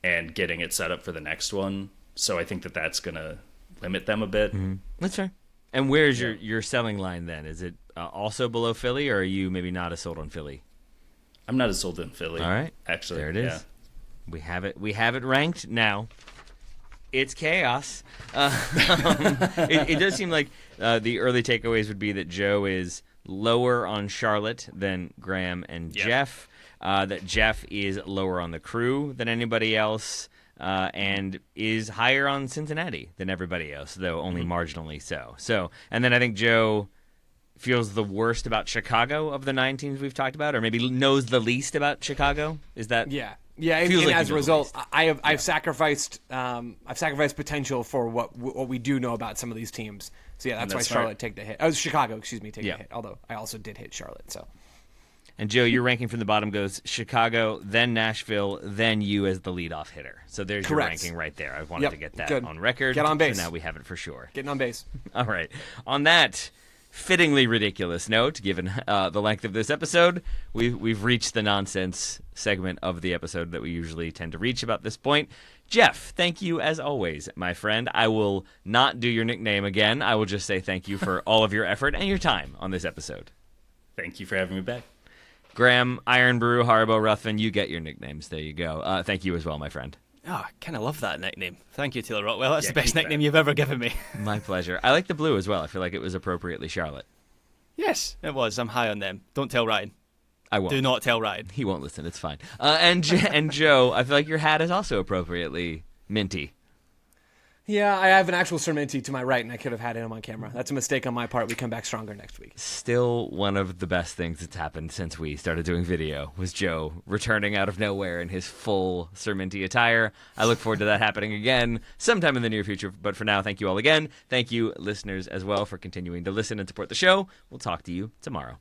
and getting it set up for the next one. So I think that that's going to limit them a bit. Mm-hmm. That's fair. And where's your selling line then? Is it also below Philly, or are you maybe not as sold on Philly? I'm not as sold on Philly. All right. Actually. There it is. Yeah. We have it ranked now. It's chaos. It does seem like the early takeaways would be that Joe is lower on Charlotte than Graham and Jeff, that Jeff is lower on the Crew than anybody else, and is higher on Cincinnati than everybody else, though only marginally so. So, and then I think Joe feels the worst about Chicago of the 9 teams we've talked about, or maybe knows the least about Chicago. Is that Yeah. Yeah, and, Feels and like as you a know the result, least. I've sacrificed potential for what we do know about some of these teams. So yeah, that's why that's Charlotte smart. take the hit. Oh, Chicago, excuse me, take Yeah. the hit. Although I also did hit Charlotte. So And Joe, your ranking from the bottom goes Chicago, then Nashville, then you as the leadoff hitter. So there's your Correct. ranking right there. I wanted Yep, to get that good. on record. Get on base. So now we have it for sure. getting on base. All right. On that fittingly ridiculous note, given the length of this episode, we've reached the nonsense segment of the episode that we usually tend to reach about this point. Jeff, thank you as always, my friend. I will not do your nickname again. I will just say thank you for all of your effort and your time on this episode. Thank you for having me back. Graham, Iron Brew, Haribo, Ruffin, you get your nicknames. There you go. Thank you as well, my friend. Oh, I kind of love that nickname. Thank you, Taylor Rockwell. That's Yeah, the best keep that. nickname you've ever given me. My pleasure. I like the blue as well. I feel like it was appropriately Charlotte. Yes, it was. I'm high on them. Don't tell Ryan. I won't. Do not tell Ryan. He won't listen. It's fine. And Joe, I feel like your hat is also appropriately minty. Yeah, I have an actual Sir Minty to my right, and I could have had him on camera. That's a mistake on my part. We come back stronger next week. Still one of the best things that's happened since we started doing video was Joe returning out of nowhere in his full Sir Minty attire. I look forward to that happening again sometime in the near future. But for now, thank you all again. Thank you, listeners, as well, for continuing to listen and support the show. We'll talk to you tomorrow.